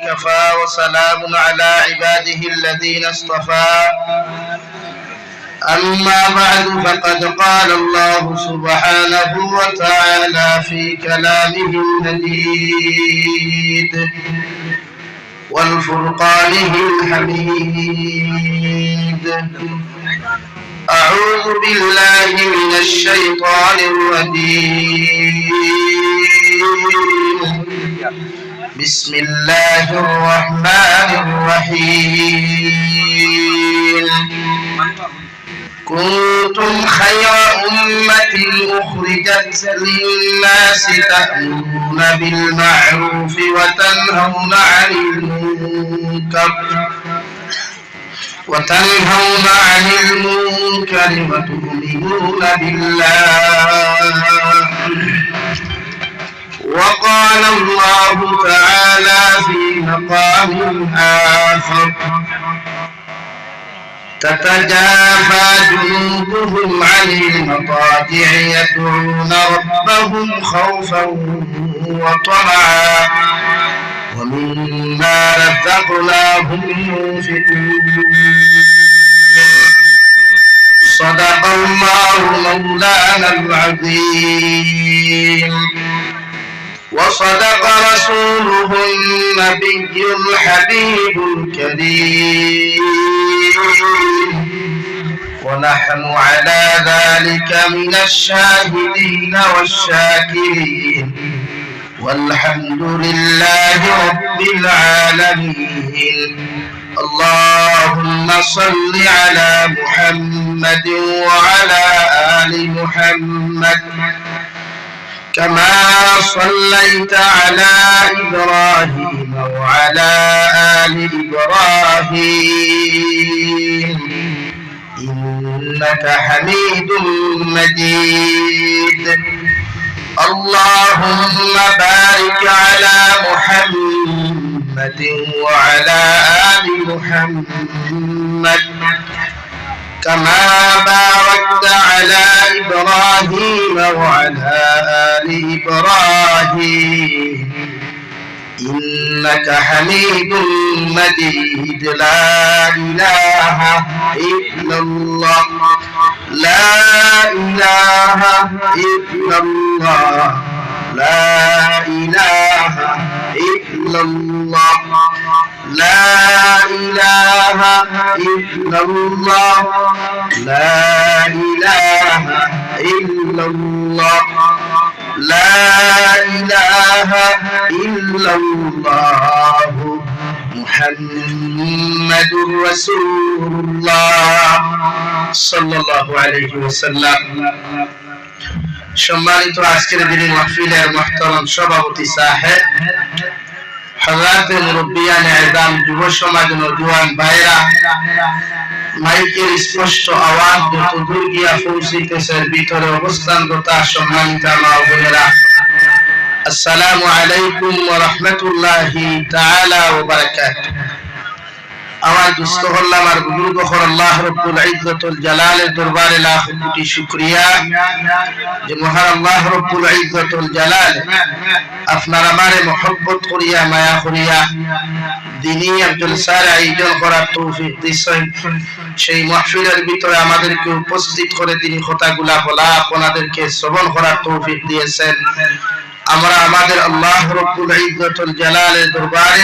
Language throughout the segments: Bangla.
كفى وسلام على عباده الذين اصطفى أما بعد فقد قال الله سبحانه وتعالى في كلامه المجيد والفرقانه الحميد أعوذ بالله من الشيطان الرجيم بسم الله الرحمن الرحيم كنتم خير أمة أخرجت للناس تأمرون بالمعروف وتنهون عن المنكر وتؤمنون بالله. وقال الله تعالى في مقام آخر تتجافى جنوبهم عن المضاجع يدعون ربهم خوفا وطمعا ومما رزقناهم ينفقون. صدق الله مولانا العظيم وصدق رسوله النبي الحبيب الكريم ونحن على ذلك من الشاهدين والشاكرين والحمد لله رب العالمين. اللهم صل على محمد وعلى آل محمد كما صليت على إبراهيم وعلى آل إبراهيم إنك حميد مجيد. اللهم بارك على محمد وعلى آل محمد كما باركت على إبراهيم وعلى آل إبراهيم إنك حميد مجيد. لا إله إلا الله لا إله إلا الله لا إله إلا الله لا إله إلا الله لا إله إلا الله لا إله إلا الله محمد رسول الله صلى الله عليه وسلم. সম্মানিত আজকের দিনের মাহফিলের মুহতারাম সভাপতি সাহেব, হযরতে মুরব্বিয়ান ইসলাম, যুব সমাজ, নওজোয়ান ভাইরা, মাইকের স্পষ্ট আওয়াজ যত দূর গিয়া পৌঁছিতেছে ভিতরে অবস্থানরত সম্মানিত মা ও বোনেরা, আসসালামু আলাইকুম ওয়া রাহমাতুল্লাহি তাআলা ওয়া বারাকাতুহু। আমার দুস্থ হল্লাম আর বুজুর্গ হল আল্লাহ রব্বুল ইজ্জতুল জালালের দরবারে লাখ কোটি শুকরিয়া যে মহান আল্লাহ রব্বুল ইজ্জতুল জালাল আপনার আমারে মহব্বত করিয়া মায়া করিয়া দিনী জলসার আয়োজন করার তৌফিক দিয়েছেন। সেই মাহফিলের ভিতরে আমাদেরকে উপস্থিত করে তিনি কথাগুলা বলা, আপনাদেরকে শ্রবণ করার তৌফিক দিয়েছেন। আমরা আমাদের আল্লাহ রব্বুল ইজ্জতুল জালালের দরবারে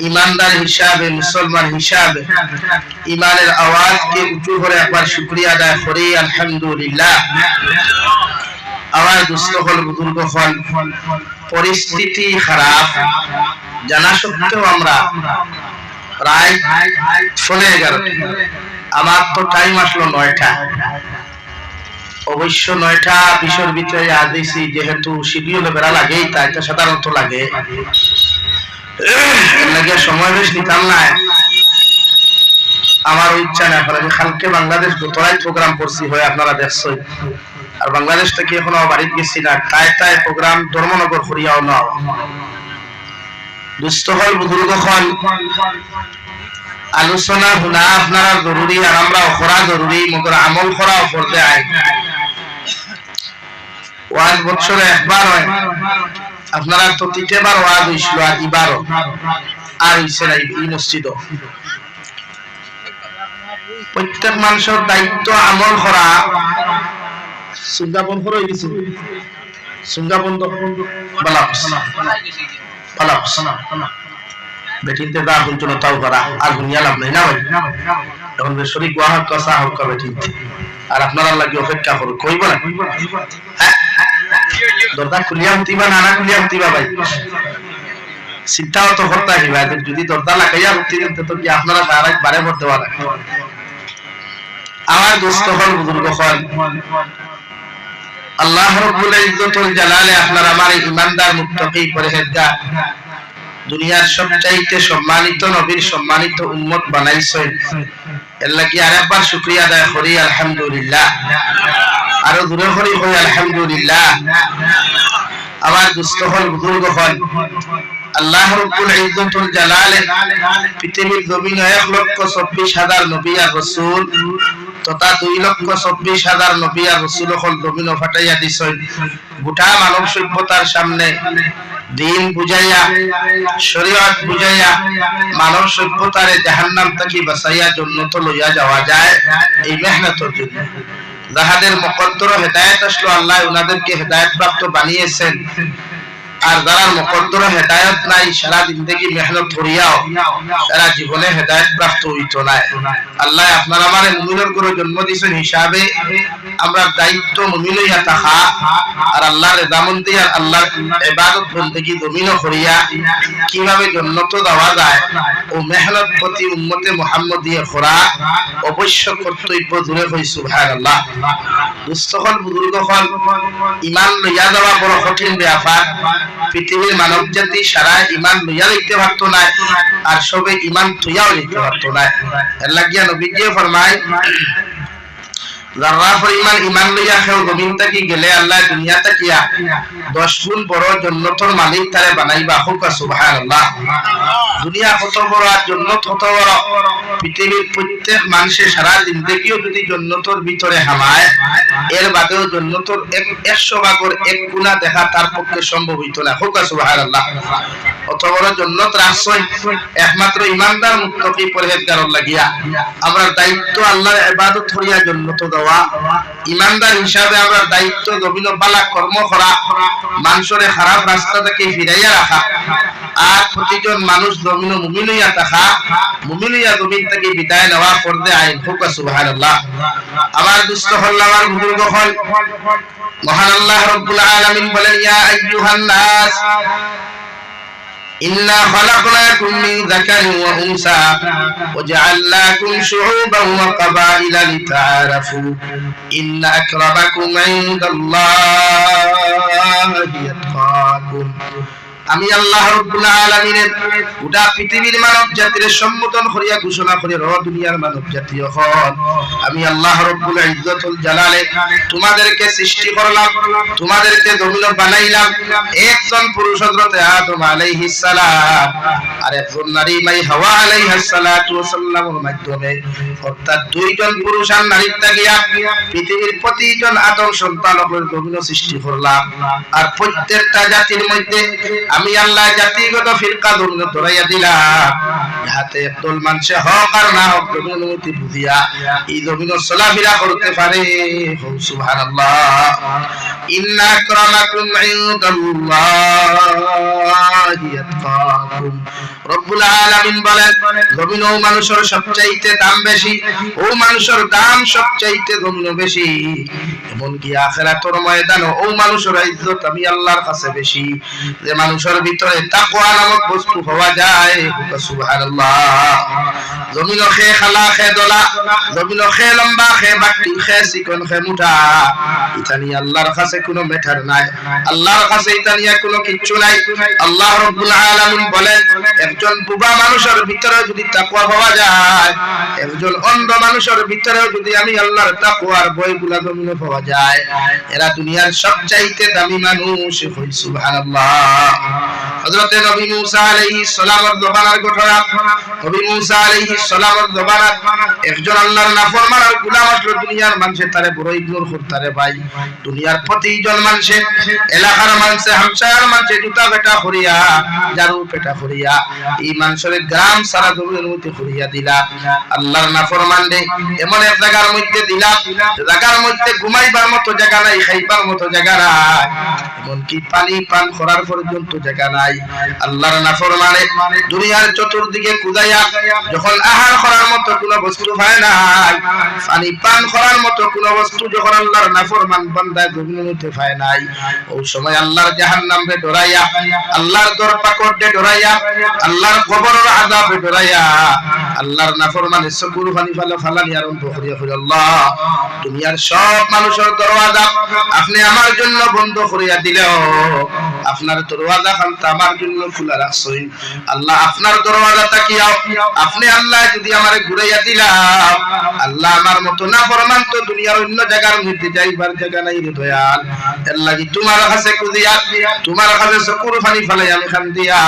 ইমানদার হিসাবে, মুসলমান হিসাবে ইমানের আওয়াজকে উঁচু করে একবার শুকরিয়া আদায় করি আলহামদুলিল্লাহ। আমার দুস্থ হল, বুজুর্গ হল, পরিস্থিতি খারাপ জানা সত্ত্বেও আমরা প্রায় 11:30, আমার তো টাইম আসলো 9টা। অবশ্য 9:20 ভিতরে আসছি, যেহেতু শিডিউলে বেড়া লাগেই, তাই তো সাধারণত লাগে লাগে সময় বেশ নিতাম না। আমার ইচ্ছা না করে কালকে বাংলাদেশ গোতরাই প্রোগ্রাম করছি হয়ে আপনারা দেখছেন, আর বাংলাদেশ থেকে এখনো বাড়িতে গেছি না, তাই প্রোগ্রাম ধর্মনগর করিয়াও না। দুস্থ হল, বুজুর্গ হল, আলোচনা শোনা আপনারা জরুরি আর আমরা করা জরুরি, মগর আমল করা পর্যায়ে ওয়াজ বছরে একবার হয় আপনারা তো 3 বার ওয়াজ হইছিল আর ইবারও আর হইছে না এই মসজিদ প্রত্যেক মানুষের দায়িত্ব আমল করা সুঙ্গাবন করে গেছে সুঙ্গাবন তো বেটিনতে দা বলছিল তাও করা আর দুনিয়া লাভ নাই না ভাই তখন শরীর গুয়াহাট কষা হোক বেটিনতে আর আপনারা লাগি অপেক্ষা করো কইব না দরজা খুলিয়া হতিবা না খুলিয়া হতিবা ভাই চিন্তাও তো করতে আসিবা যদি দরজা লাগাইয়া হতি তো কি আপনারা সারা বারে ভর দেওয়া লাগে আমার দোস্ত হল বুজুর্গ হল আল্লাহ রাব্বুল ইজ্জতুল জালালে আপনার আমার ঈমানদার মুত্তাকি পরহেজগার দুনিয়ার সবচাইতে সম্মানিত নবীর সম্মানিত উম্মত বানাইছেন এর লাগি আরেকবার শুকরিয়া আদায় করি আলহামদুলিল্লাহ আরো দূরে করি কই আলহামদুলিল্লাহ আমার দোস্ত হল বুজুর্গ হল আল্লাহ রাব্বুল ইজ্জতুল জালালে পৃথিবীর জমিনে 1,24,000 নবী আর রাসূল তথা 2,24,000 নবী আর রাসূল হল জমিনে ফাটাইয়া দিছেন গোটা মানব সভ্যতার সামনে দিন বুঝাইয়া শরীয়ত বুঝাইয়া মানব সভ্যতারে জাহান্নাম থেকে বাঁচাইয়া জান্নাত লইয়া যাওয়া যায় এই মেহনতের জন্য যাহাদের মুকদ্দর হেদায়েত আসলো আল্লাহ উনাদেরকে হেদায়েত প্রাপ্ত বানিয়েছেন আর যারা মুকদ্দর হেদায়েত নাই সারা জিন্দেগি মেহনত করিয়াও সারা জীবনে হেদায়েত প্রাপ্ত হইতো না আল্লাহ আপনারা আমারে মুমিনের করে জন্ম দিয়েছেন হিসাবে আমরা দায়িত্ব মুমিন হইয়া থাকা আর আল্লাহর রেজামন্দি আর আল্লাহর ইবাদত বন্দেগি জমিন করিয়া কিভাবে জান্নাত যাওয়া যায় ও মেহনত প্রতি উম্মতে মুহাম্মদিয়ে করা অবশ্য কর্তব্য জুড়ে হই সুবহানাল্লাহ দুস্থল বুজুর্গল ঈমান লইয়া যাওয়া বড় কঠিন ব্যাপার পৃথিবীর মানব জাতি সারা ঈমান লইয়া লইতে পারত না আর সবে ঈমান তুইয়াও লইতে পারত না এর লাগিয়া নবীজি ফরমায় যারা পরিমাণ ঈমান লইয়া কেউ জমিন থেকে গেলে আল্লাহ দুনিয়া তাকিয়া 10 গুণ বড় জান্নাতের মালিক তারে বানাইবা হুক সুবহানাল্লাহ দুনিয়া কত বড় আর জান্নাত কত বড় পৃথিবীর প্রত্যেক মানুষের সারা জিন্দেগিও যদি জান্নাতের ভিতরে হামায় এর বাদেও জান্নাতের 100 ভাগের 1 গুণা দেখা তার পক্ষে সম্ভব হইতো না হুক সুবহানাল্লাহ অত বড় জান্নাত রাখছই একমাত্র ঈমানদার মুত্তাকি পরহেজগারর লাগিয়া আমরা দায়িত্ব আল্লাহর ইবাদত করিয়া জান্নাত দেওয়া ঈমানদার হিসাবে আমরা দায়িত্ব জমিন বালা কর্ম করা মানুষের খারাপ রাস্তা থেকে ফিরাইয়া রাখা আর প্রতিজন মানুষ জমিন মুমিন হইয়া থাকা মুমিন হইয়া জমিন থেকে বিদায় নেওয়া ফরজে আইন হুক সুবহানাল্লাহ আমার দুস্থ হল আমার বুজুর্গ হল মহান আল্লাহ রাব্বুল আলামিন বলেন ইয়া আইয়ুহান নাস إنا خلقناكم من ذكر وأنثى وجعلناكم شعوبا وقبائل لتعارفوا إن أكرمكم عند الله أتقاكم আমি আল্লাহ রাব্বুল আলামিনের গোটা পৃথিবীর মানব জাতির সম্বোধন করিয়া ঘোষণা করি র দুনিয়ার মানব জাতি হল আমি আল্লাহ রাব্বুল ইজ্জতুল জালালে তোমাদেরকে সৃষ্টি করলাম তোমাদেরকে জমিন বানাইলাম একজন পুরুষ হযরত আদম আলাইহিস সালাম আর একজন নারী মাই হাওয়া আলাইহিস সালাতু ওয়াস সালামের মাধ্যমে অর্থাৎ দুইজন পুরুষ আর নারী তাগিয়া পৃথিবীর প্রতিজন আদম সন্তানকে জমিন সৃষ্টি করলাম আর প্রত্যেকটা জাতির মধ্যে আমি আল্লাহ জাতিগত ফিরকা ধরাইয়া দিলাম যাতে একদল মানুষ হক আর না হক অনুমতি বুঝিয়া এই জমিন চলাফেরা করতে পারে সুবহানাল্লাহ ইন্না আকরামাকুম ইনদাল্লাহি আতকাকুম রব্বুল আলামিন বলেন জমিন ও মানুষের সবচাইতে দাম বেশি ও মানুষের দাম সবচাইতে জমিন বেশি এমনকি আখিরাতের ময়দানে ও মানুষের ইজ্জত আমি আল্লাহর কাছে বেশি যে মানুষের ভিতরে তাকওয়া নামক বস্তু হওয়া যায় সুবহানাল্লাহ জমিন খে খালা খে দলা জমিন খে লম্বা খে বাটি খে চিকন খে মুঠা ইতানি আল্লাহর কাছে কোনো ম্যাটার নাই আল্লাহর কাছে ইতানিয়া কোনো কিচ্ছু নাই আল্লাহ রাব্বুল আলামিন বলেন একজন বুবা মানুষের ভিতরে যদি তাকওয়া হওয়া যায় একজন অন্ধ মানুষের ভিতরে যদি আমি আল্লাহর তাকওয়ার ভয়গুলা জমিনে পাওয়া যায় এরা দুনিয়ার সবচাইতে দামি মানুষ হই সুবহানাল্লাহ হযরত নবী মূসা আলাইহিস সালামের জবানের ঘটনা। নবী মূসা আলাইহিস সালামের জবানত একজন আল্লাহর নাফরমান আর গোলাম আসলো। দুনিয়ার মানুষে তারে বড় ইগনোর করতারে ভাই। দুনিয়ার প্রতিজন মানুষে, এলাকার মানুষে, হামসার মানুষে জুতা পেটা করিয়া, জারু পেটা করিয়া এই মানুষের গ্রাম সারা জমির মধ্যে করিয়া দিলা। আল্লাহর নাফরমান রে এমন এক জায়গার মধ্যে দিলা, জায়গার মধ্যে ঘুমাইবার মতো জায়গা নাই, খাইবার মতো জায়গা নাই, এমনকি পানি পান করার পর্যন্ত জায়গা নাই। আল্লাহর নাফরমানে দুনিয়ার চতুর্দিকে কুদাইয়া যখন আহার করার মতো কোনো বস্তু পায় নাই, পানি পান করার মতো কোনো বস্তু যখন আল্লাহর নাফরমান বান্দা জমিতে পায় নাই, ওই সময় আল্লাহর জাহান্নামে ডরাইয়া, আল্লাহর দরপাকড়ে ডরাইয়া, আল্লাহর কবরের আযাবে ডরাইয়া আল্লাহর নাফরমানে চকুর পানি ফালানি আরম্ভ করিয়া কই, আল্লাহ দুনিয়ার সব মানুষের দরওয়াজা আপনি আমার জন্য বন্ধ করিয়া দিলেও আপনার দরওয়াজা খানটা আমার জন্য খোলা রাখছেন। আল্লাহ আপনার দরওয়াজা তাকিয়াও আপনি আল্লাহ যদি আমারে ঘুরাইয়া দিলাম, আল্লাহ আমার মতো নাফরমান তো দুনিয়ার অন্য জায়গার মধ্যে যাইবার জায়গা নাই রে দয়াল। এর লাগি তোমার কাছে কুদিয়া, তোমার কাছে চকুর পানি ফালাই আমি খান দিয়া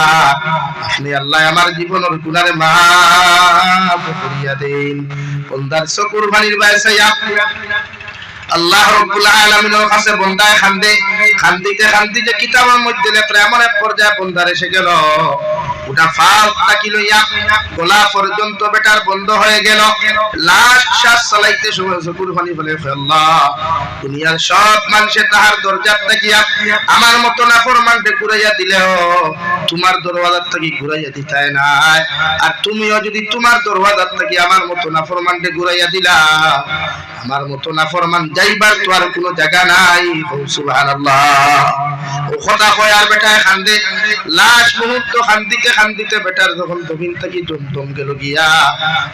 আপনি আল্লাহ আমার জীবনের গুনারে মাফ করিয়া দেন। বন্দার চকুর পানির বাইসাইয়া আল্লাহ রাব্বুল আলামিনের কাছে বন্দায় খান্দিতে কিতাবের মধ্যে লেখা এমন এক পর্যায়ে বন্দার এসে গেল, ওটা ফাল তাকি লইয়া গলা পর্যন্ত বেটার বন্ধ হয়ে গেল। লাস্ট শ্বাস চালাইতে সময় চকুর পানি ফেলে, আল্লাহ দুনিয়ার সব মানুষে তাহার দরজার তাকিয়া আমার মতো নাফরমানকে ঘুরাইয়া দিলেও তোমার দরওয়াজার থেকে ঘুরাইয়া দিতাই নাই, আর তুমিও যদি তোমার দরওয়াজার থেকে আমার মতো নাফরমানকে ঘুরাইয়া দিলা, আমার মতো নাফরমান যাইবার তো আর কোনো জায়গা নাই। সুবহানাল্লাহ। ও কথা কয় আর বেটায় খান্দে, লাশ মুহূর্ত খান্দিতে বেটার যখন জমিন থেকে দম গেল গিয়া,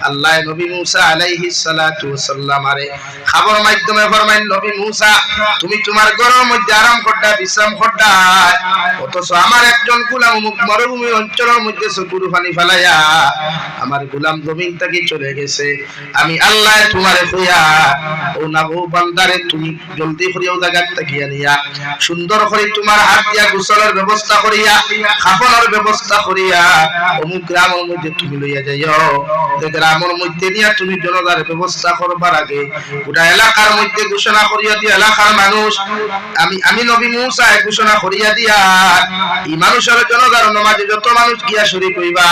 আল্লাহ নবী মূসা আলাইহিস সালাতু ওয়াসাল্লাম আরে খবর মাধ্যমে ফরমাইল, নবী মূসা তুমি তোমার ঘরের মধ্যে আরাম করডা, বিশ্রাম করডা, অথচ আমার একজন গোলাম মরুভূমি অঞ্চলের মধ্যে চকুর পানি ফেলাইয়া আমার গোলাম জমিন থেকে চলে গেছে। আমি আল্লাহ তোমারে কইয়া ও নাবু বান্দারে তুমি জলদি করিয়া জায়গা তাকিয়া নিয়া সুন্দর করে তোমার হাত দিয়া গোসলের ব্যবস্থা করিয়া, খাফনের ব্যবস্থা করিয়া অমুক গ্রামের মধ্যে তুমি লইয়া যাইও। যে গ্রামের মধ্যে নিয়া তুমি জনতার ব্যবস্থা করবার আগে গোটা এলাকার মধ্যে ঘোষণা করিয়া দিয়া, এলাকার মানুষ আমি নবী মূসা ঘোষণা করিয়া দিয়া এই মানুষের জনতার নামাজে যত মানুষ গিয়া শরীক হইবা,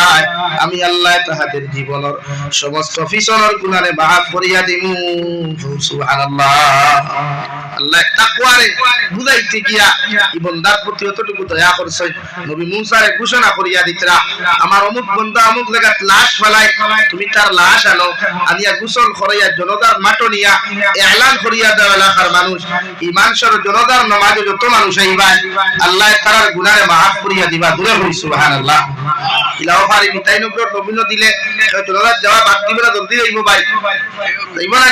আমি আল্লাহ তাহাদের জীবনের সমস্ত পিছনের গুনাহে মাফ করিয়া দিমু। সুবহানাল্লাহ। আল্লাহ তাকওয়ারে বুঝাইতে গিয়া ইবানদার প্রতি যতটুকু দয়া করছে নবী মূসারে ঘোষণা করিয়া দিতরা, আমার অমুক বান্দা অমুক জায়গায় লাশ ফেলাই, তুমি তার লাশ আনো, আনিয়া গোসল করাইয়া জনতার মাটো নিয়া এলান করিয়া দাও এলাকার মানুষ, এই মানুষের জনতার নামাজে যত মানুষ আইবা আল্লাহ তার গুনাহে মাফ করিয়া দিবা। দূরে হই। সুবহানাল্লাহ। ইলাও পারি মিটাই নগর নবীন দিলে জনতার যাওয়া বাদ দিবে না, জলদি হইব ভাই, হইব না?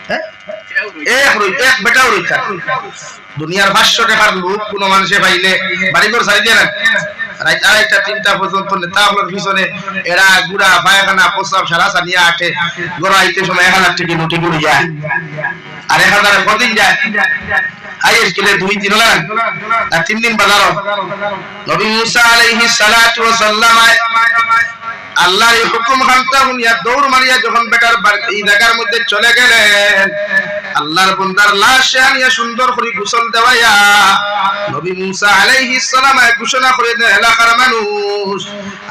হ্যাঁ এক বেটাও রইতা দুনিয়ার 500 টাকার লোক কোন মানুষে পাইলে বাড়িঘর ছাড়ি দিয়ে না, রাত 2:30-3টা পর্যন্ত নেতাগুলোর পিছনে এরা গুড়া পায়খানা প্রস্রাব সারা নিয়ে আটে, গড় আইতে সময় 1000 টাকা নোটি গুড়ি যায়, আর 1000 কদিন যায় হাইয়েস্ট গেলে 2-3 লাখ আর 3 দিন বাজারও। নবী মূসা আলাইহিস সালাতু ওয়াস সালাম আল্লাহর এই হুকুম খানটা শুনিয়া দৌড় মারিয়া যখন বেটার এই জায়গার মধ্যে চলে গেলেন, আল্লাহর বান্দার লাশ আনিয়া সুন্দর করে গোসল দেওয়াইয়া নবী মূসা আলাইহিস সালাম ঘোষণা করে দেন, এলাকার মানুষ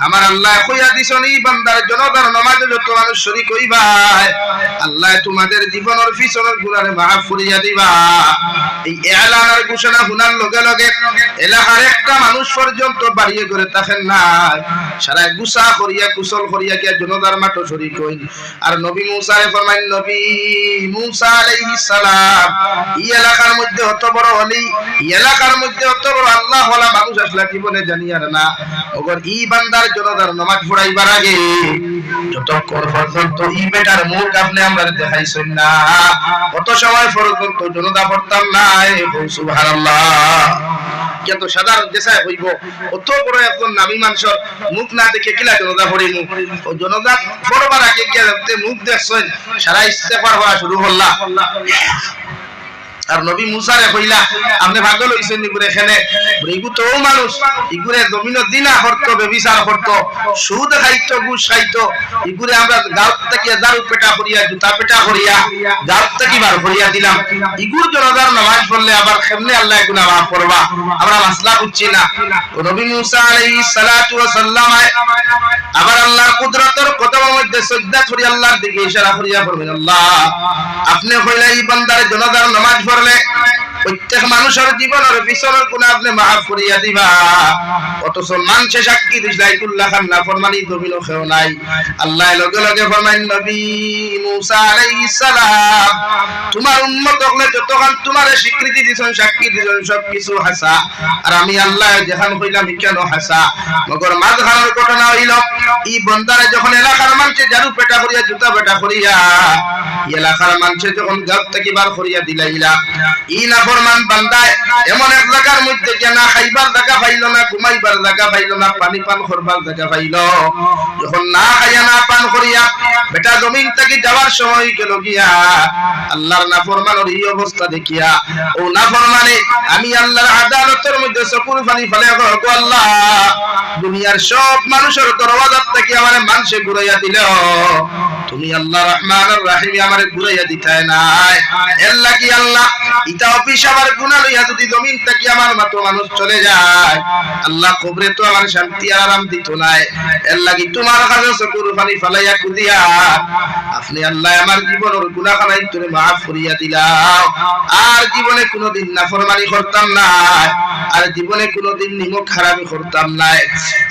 আমার আল্লাহ কইয়া দিছেন এই বান্দার জনতার নামাজে যত মানুষ শরীক হইবা আল্লাহ তোমাদের জীবনের পিছনের গুনাহে মাফ করিয়া দিবা। এই এলানের ঘোষণা শোনার লগে লগে এলাকার একটা মানুষ পর্যন্ত বাড়িয়ে করে থাকেন না, সারা গুসা করিয়া গোসল করিয়া গিয়া জনতার মাঠে শরীক হইল। আর নবী মূসারে ফরমাইল, নবী মূসা আলাইহিস সালাম এই এলাকার মধ্যে অত বড় ওলি, এই এলাকার মধ্যে অত বড় আল্লাহ ওয়ালা মানুষ আসলা জীবনে জানি আর না, ওগর এই বান্দার জনতার নামাজ পড়াইবার আগে যতক্ষণ পর্যন্ত এই বেটার মুখ আপনি আমরা দেখাইছেন না অত সময় পর্যন্ত জনতা পড়তাম না। সুবহানাল্লাহ। কিন্তু সাধারণ দেশায় হইব অত বড় একজন নামী মানুষের মুখ না দেখে কিলা জনতা পড়িল, ও জনতা পড়বার আগে গিয়ে মুখ দেখছেন সারা ইস্তেগফার হওয়া শুরু হল্লা, আর নবী মুসারে কইলা আপনি পাগল হইছেন নি করে এখানে এগু তো মানুষ ইগুরে জমিনের দিনা করতো বেবিচার করতো সুদ খাইতো ঘুষ খাইতো ইগুরে আমরা গাঁও থেকে দারু পেটা করিয়া জুতা পেটা করিয়া গাঁও থেকে বার করিয়া দিলাম ইগুর জনদার নামাজ পড়লে আবার কেমনে আল্লাহ এগুলা মাফ করবা আমরা মাসলা বুঝছি না নবী মুসা আলাইহিস সালাতু ওয়াস সালাম আবার আল্লাহর কুদরতের কদমের মধ্যে সিজদা করি আল্লাহর দিকে ইশারা করিয়া বলবেন আল্লাহ আপনি কইলা এই বান্দার জনদার নামাজ পড়লে প্রত্যেক মানুষের জীবনের পিছনের গুনাহ আপনি মাফ করিয়া দিবা অথচ মানুষে সাক্ষী দিছে আইতুল্লাহ খান নাফরমানি জমিন খেও নাই আল্লাহ লগে লগে ফরমাইন নবী মুসা আলাইহিস সালাম তোমার উম্মত হলে যতক্ষণ তোমারে স্বীকৃতি দিছেন সাক্ষী দিছেন সব কিছু হাসা আর আমি আল্লাহ যেখান কইলাম কেন হাসা মগর মাঝখানের ঘটনা হইল এই বন্দারে যখন এলাকার মানুষে জারু পেটা করিয়া জুতা পেটা করিয়া এলাকার মানুষে যখন গাব থেকে বার করিয়া দিলাইলা ই নাফরমান বান্দায় এমন এক জায়গার মধ্যে যে না খাইবার জায়গা পাইল না ঘুমাইবার জায়গা পাইল না পানি পান করবার জায়গা পাইল যখন না খাইয়া না পান করিয়া বেটা জমিন থেকে যাওয়ার সময় গেল গিয়া আল্লাহর নাফরমানের এই অবস্থা দেখিয়া ও নাফরমানে আমি আল্লাহর আদালতের মধ্যে চকুর পানি ফেলে গো আল্লাহ দুনিয়ার সব মানুষের দরওয়াজা থেকে আমারে মানুষে ঘুরাইয়া দিল তুমি আল্লাহ রহমানুর রহিম আমারে ঘুরাইয়া দিতায় নাই এর লাগি আল্লাহ ইতা অফিস আমার গুনাহ লইয়া যদি জমিন থেকে আমার মতো মানুষ চলে যায় আল্লাহ কবরে তো আমার শান্তি আর আরাম দিত নাই এর লাগি তোমার কাছে চকুর পানি ফলাইয়া কুদিয়া আপনি আল্লাহ আমার জীবনের গুনাহ খানাই তুমি maaf করিয়া দিলাও আর জীবনে কোনোদিন নাফরমানি করতাম না আর জীবনে কোনোদিন নিমক হারামি করতাম না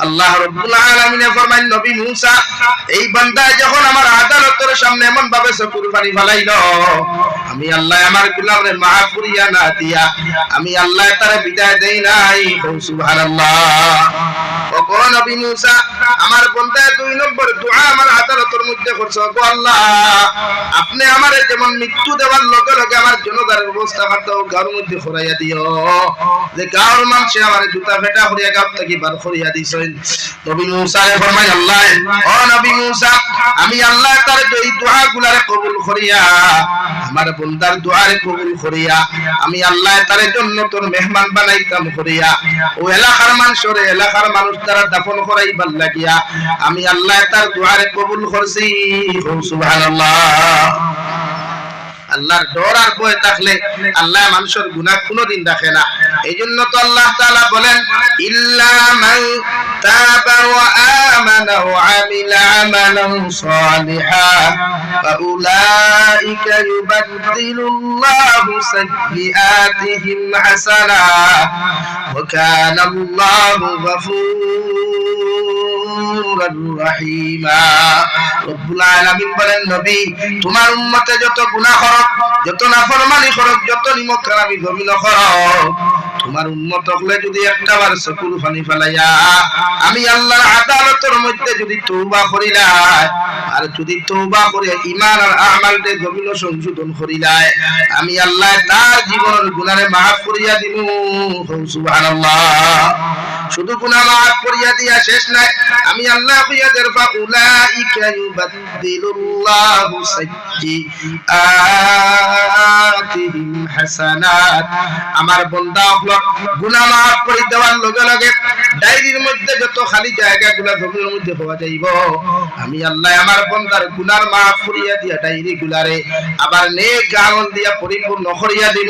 আল্লাহ রাব্বুল আলামিন ফরমান নবী মুসা এই বান্দা যখন আমার আদালতের সামনে এমন ভাবে চকুর পানি ফলাইলো আমি আল্লাহ আমার গোলামরে maaf করিয়া না দিয়া আমি আল্লাহ তারে বিদায় দেই নাই সুবহানাল্লাহ ও গো নবী মুসা আমার বান্দা দুই নম্বর দোয়া আমার আদালতের মধ্যে করছো গো আল্লাহ আপনি আমারে যেমন মৃত্যু দেওয়ার লগে লগে আমার জনদারের অবস্থা করতে গাঁর মধ্যে খরাইয়া দিও যে গাঁর মানুষে আমার জুতা ফেটা করিয়া গাঁও থেকে বার করিয়া দিছেন নবী মুসা ফরমায় আল্লাহ ও নবী মুসা আমি আল্লাহ তার এই দোয়াগুলারে কবুল করিয়া আমার বান্দার দোয়ারে কবুল করিয়া আমি আল্লাহ তার জন্য তোর মেহমান বানাইতাম করিয়া ও এলাকার মানুষরে এলাকার মানুষ তারা দাফন করাইবার লাগিয়া আমি আল্লাহ তার দোয়ারে কবুল করছি সুবহানাল্লাহ আল্লাহর ডর আর ভয় থাকলে আল্লাহ মানুষের গুনাহ কোনোদিন দেখে না এইজন্য তো আল্লাহ তাআলা বলেন ইল্লা মান তাবা ওয়া আমানা ওয়া আমিলা আমালান সালিহান ফাউলাইকা ইউবাদদিলুল্লাহু সাইয়্যাতিহিম হাসানাত ওয়া কানা আল্লাহু গফুরুর রহিমা রব্বুল আলামিন বলেন নবী তোমার উম্মতে যত গুনাহ করক যত নাফরমানি করক যত নিমক হারামি জমিন করক তোমার উম্মত হলে যদি একটাবার চকুর পানি ফেলাইয়া আমি আল্লাহর আদালতের মধ্যে যদি তওবা করিলাই আর যদি তওবা করে ঈমান আর আমালতে জমিন সংশোধন করিলাই আমি আল্লাহ তার জীবনের গুনাহে maaf করিয়া দিমু সুবহানাল্লাহ শুধু গুনাহ maaf করিয়া দিয়া শেষ নাই আমি আল্লাহ কইয়া দেরফা উলাইকা ইউবাদদিলুল্লাহু সাইয়্যাতিহিম হাসানাত আমার বান্দা হলো গুনাহ maaf করে দেওয়ার লগে লগে ডায়েরির মধ্যে যত খালি জায়গাগুলো জমির মধ্যে পাওয়া যাইব আমি আল্লাহ আমার বান্দার গুনাহ maaf করিয়া দিয়া ডায়েরি গুলারে আবার নেক আমল দিয়া পরিপূর্ণ করিয়া দিব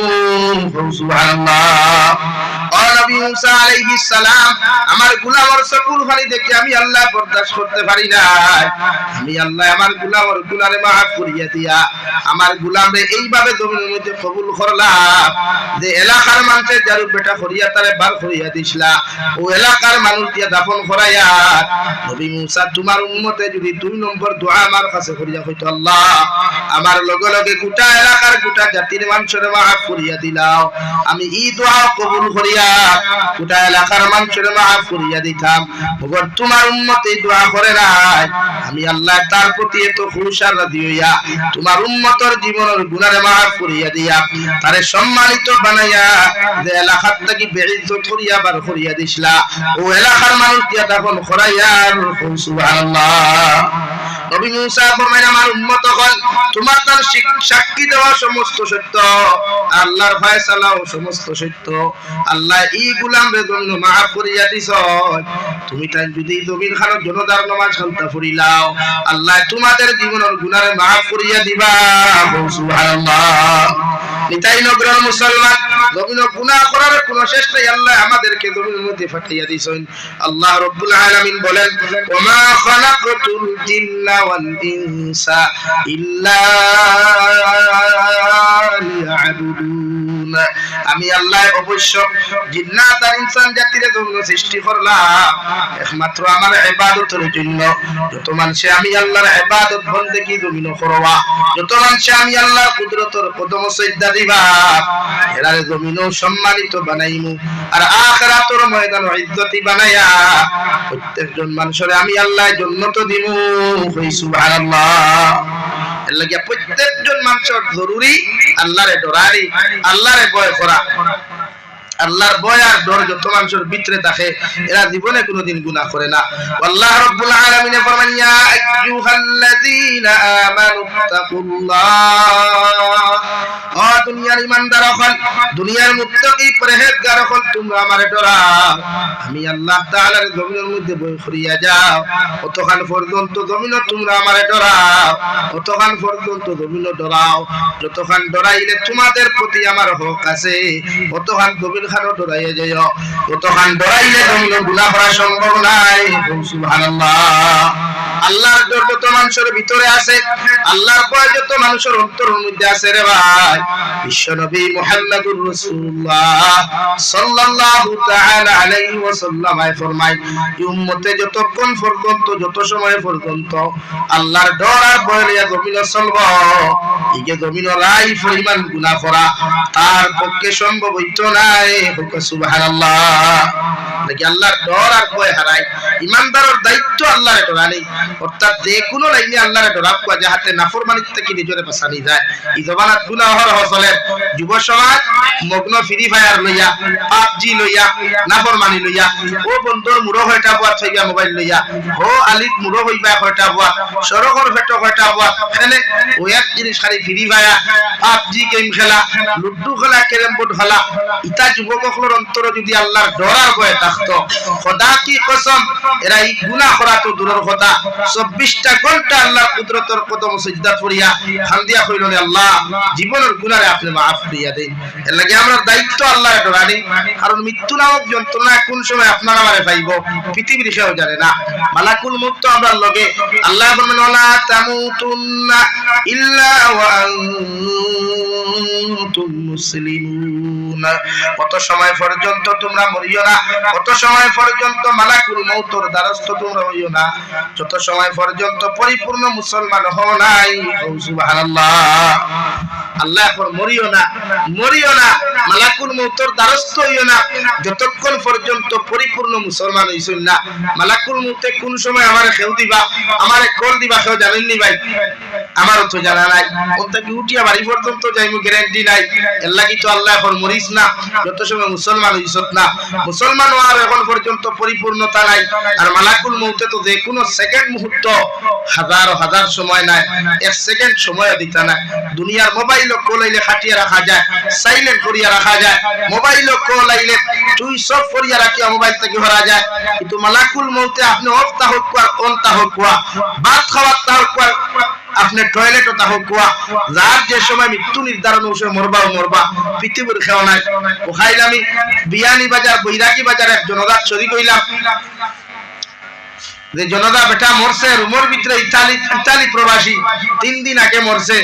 সুবহানাল্লাহ ও নবী মুসা আলাইহিস সালাম আমার গোলামের চকুর পানি দেখে আমি আল্লাহ বরদাশত করতে পারি না আমি আল্লাহ আমার গোলামের গুনাহে maaf করিয়া দিয়া আমার গোলামরে এইভাবে জমিনের মধ্যে কবুল করলাম যে এলাকার মানুষের জারু বেটা করিয়া তারে বার করিয়া দিছলা ও এলাকার মানুষ দিয়া দাফন করাইয়া নবী মুসা তোমার উম্মতে যদি দুই নম্বর দোয়া আমার কাছে করিয়া হইতো আল্লাহ আমার লগে লগে গোটা এলাকার গোটা জাতির মানুষের maaf করিয়া দিলাও আমি এই দোয়া কবুল করিয়া গোটা এলাকার মানুষের maaf করিয়া দিতাম মগর তোমার উম্মত এই দোয়া করে নাই আমি আল্লাহ তার প্রতি এত খুশি আর রাজি হইয়া তোমার উম্মতের জীবনের গুনাহে maaf করিয়া দিয়া তারে সম্মানিত বানাইয়া যে এলাকা এলাকার থেকে বেইজ্জত করিয়া বার করিয়া দিছলা ও এলাকার মানুষ দিয়া তখন খরাইয়ার সুবহানাল্লাহ নবী মুসা ফরমায় আমার উম্মত হল তোমার তার সাক্ষী দেওয়া সমস্ত সত্য আল্লাহর ফয়সালা ও সমস্ত সত্য আল্লাহ এই গোলামরে জন্য maaf করিয়া দিছ তুমি তাই যদি জমিন খানের জনতার নামাজ খালতা ফুরিলাও আল্লাহ তোমাদের জীবনের গুনাহরে maaf করিয়া দিবা সুবহানাল্লাহ নিতাই নগরের মুসলমান জমিন গুনাহ করার কোনো শেষ নাই আল্লাহ আমাদেরকে জমিনের মধ্যে ফাটাইয়া দিছেন আল্লাহ রাব্বুল আলামিন বলেন ওমা খালাকতুল জিন্না ওয়াল ইনসা ইল্লা লিয়াবুদুন আমি আল্লাহ অবশ্য জিন্নাত আর ইনসান জাতির জন্য সৃষ্টি করলাম একমাত্র আমার ইবাদতের জন্য যত মানুষ আমি আল্লাহর ইবাদত বন্দেগী জমিন করবা যত মানুষ আমি আল্লাহর কুদরতের কদম সিজদা দিবা এরারে জমিনও সম্মানিত বানাইমু আর আখিরাতের ময়দান ইজ্জতি বানায়া প্রত্যেকজন মানুষের আমি আল্লাহ জান্নাত দিমু সুবহানাল্লাহ এর লাগি প্রত্যেকজন মানুষের জরুরি আল্লাহরে ডরারি আল্লাহরে ভয় করা আল্লাহর ভয় আর ডর যত মানুষের ভিতরে থাকে এরা জীবনে কোনোদিন গুনাহ করে না আল্লাহ রাব্বুল আলামিন ফরমান ইয়া আইয়ুহাল্লাযীনা আমানু তাকুল্লাহ ও দুনিয়ার ঈমানদার হল দুনিয়ার মুত্তাকি পরহেজগার হল তোমরা আমারে ডরাও আমি আল্লাহ তাআলার জমিনের মধ্যে ভয় করিয়া যাও অতক্ষণ পর্যন্ত জমিন তোমরা আমারে ডরাও অতক্ষণ পর্যন্ত জমিন ডরাও যতক্ষণ ডরাইলে তোমাদের প্রতি আমার হক আছে অতক্ষণ জমিন খানো ডরাইয়া যাও অতক্ষণ ডরাইলে জমিন গুনাহ করা সম্ভব নাই সুবহানাল্লাহ আল্লাহর ডর যত মানুষের ভিতরে আছে আল্লাহর ভয় যত মানুষের অন্তরের মধ্যে আছে রে ভাই বিশ্বনবী মুহাম্মদুর রাসূলুল্লাহ সাল্লাল্লাহু তাআলা আলাইহি ওয়াসাল্লাম ফরমায় উম্মতে যতক্ষণ পর্যন্ত যত সময় পর্যন্ত আল্লাহর ডর আর ভয় নিয়ে জমিনে চলব ইগে জমিনে লাই পরিমাণ গুনাহ করা তার পক্ষে সম্ভব হইতো নাই সুবহানাল্লাহ নাকি আল্লাহর ডর আর ভয় হারায় ইমানদারের দায়িত্ব আল্লাহর ডরানি অর্থাৎ যে কোনো লাইনে আল্লাহর ডরাব কোয়া যাহাতে নাফরমানিত থেকে নিজরে বাঁচানি যায় এই জমানাত গুনাহর হসলের যুব সমাজ মগ্ন ফ্রি ফায়ার লইয়া পাবজি লইয়া নাফরমানি লইয়া ও বন্ধুর মুড়ো হয়টা বুয়া থইয়া মোবাইল লইয়া ও আলিত মুড়ো হইবা হয়টা বুয়া সরকর ফেটো হয়টা বুয়া এনে ও এক জিনিস খালি ফ্রি ফায়ার পাবজি গেম খেলা লুডু খেলা ক্যারাম বোর্ড খেলা ইতা যুবকগুলোর অন্তরে যদি আল্লাহর ডর আর ভয় থাকতো খোদা কি কসম এরা এই গুনাহ করা তো দূরের কথা 24টা ঘন্টা আল্লাহর কুদরতের কদম সিজদা করিয়া হামদিয়া কইলেন আল্লাহ জীবনের গুনাহরে আপনি maaf করিয়া দেন এর লাগি আমরা দায়িত্ব আল্লাহর ডরানি কারণ মৃত্যু নামক যন্ত্রণা কোন সময় আপনারা আমারে পাইবো পৃথিবীর কেউ জানে না মালাকুল মউত তো আমরা লগে আল্লাহ বলেন ওয়ালা তামুতুন্না ইল্লা ওয়া আনতুম মুসলিমুন কত সময় পর্যন্ত তোমরা মরিও না কত সময় পর্যন্ত মালাকুল মউতের দ্বারস্থ তোমরা হইও না যত সময় পর্যন্ত পরিপূর্ণ মুসলমান হও নাই সুবহানাল্লাহ আল্লাহ এখন মরিও না মালাকুল মউতের দ্বারস্থ হইও না যতক্ষণ পর্যন্ত পরিপূর্ণ মুসলমান হইছেন না মালাকুল মউতে কোন সময় আমারে খেউ দিবা আমারে কল দিবা কেউ জানেন নি ভাই আমারও তো জানা নাই ওটা কি উঠিয়া বাড়ি পর্যন্ত যাইমু গ্যারান্টি নাই এর লাগি তো আল্লাহ এখন মরিস না যত সময় মুসলমান হইছত না মুসলমান হওয়ার এখন পর্যন্ত পরিপূর্ণতা নাই আর মালাকুল মউতে তো যে কোনো সেকেন্ড মুহূর্ত হাজার সময় নাই এক সেকেন্ড সময় দিতা না দুনিয়ার মোবাইল কোলাইলে খাটিয়া রাখা যায় সাইলেন্ট করিয়া রাখা যায় মোবাইল কোলাইলে সুইচ অফ করিয়া রাখিয়া মোবাইল থেকে হরা যায় কিন্তু মালাকুল মউতে আপনি অফ তা হোক আর অন তা হোক ভাত খাওয়ার তা হোক আপনি টয়লেটও তা হোক যার যে সময় মৃত্যু নির্ধারণ হইছে মরবা পৃথিবীর খেও নাই ও খাইলামি বিয়ানি বাজার বৈরাগী বাজার এক জনদার শরীক হইলাম যে জনদা বেটা মরছে রুমের ভিতরে ইতালি প্রবাসী 3 দিন আগে মরছে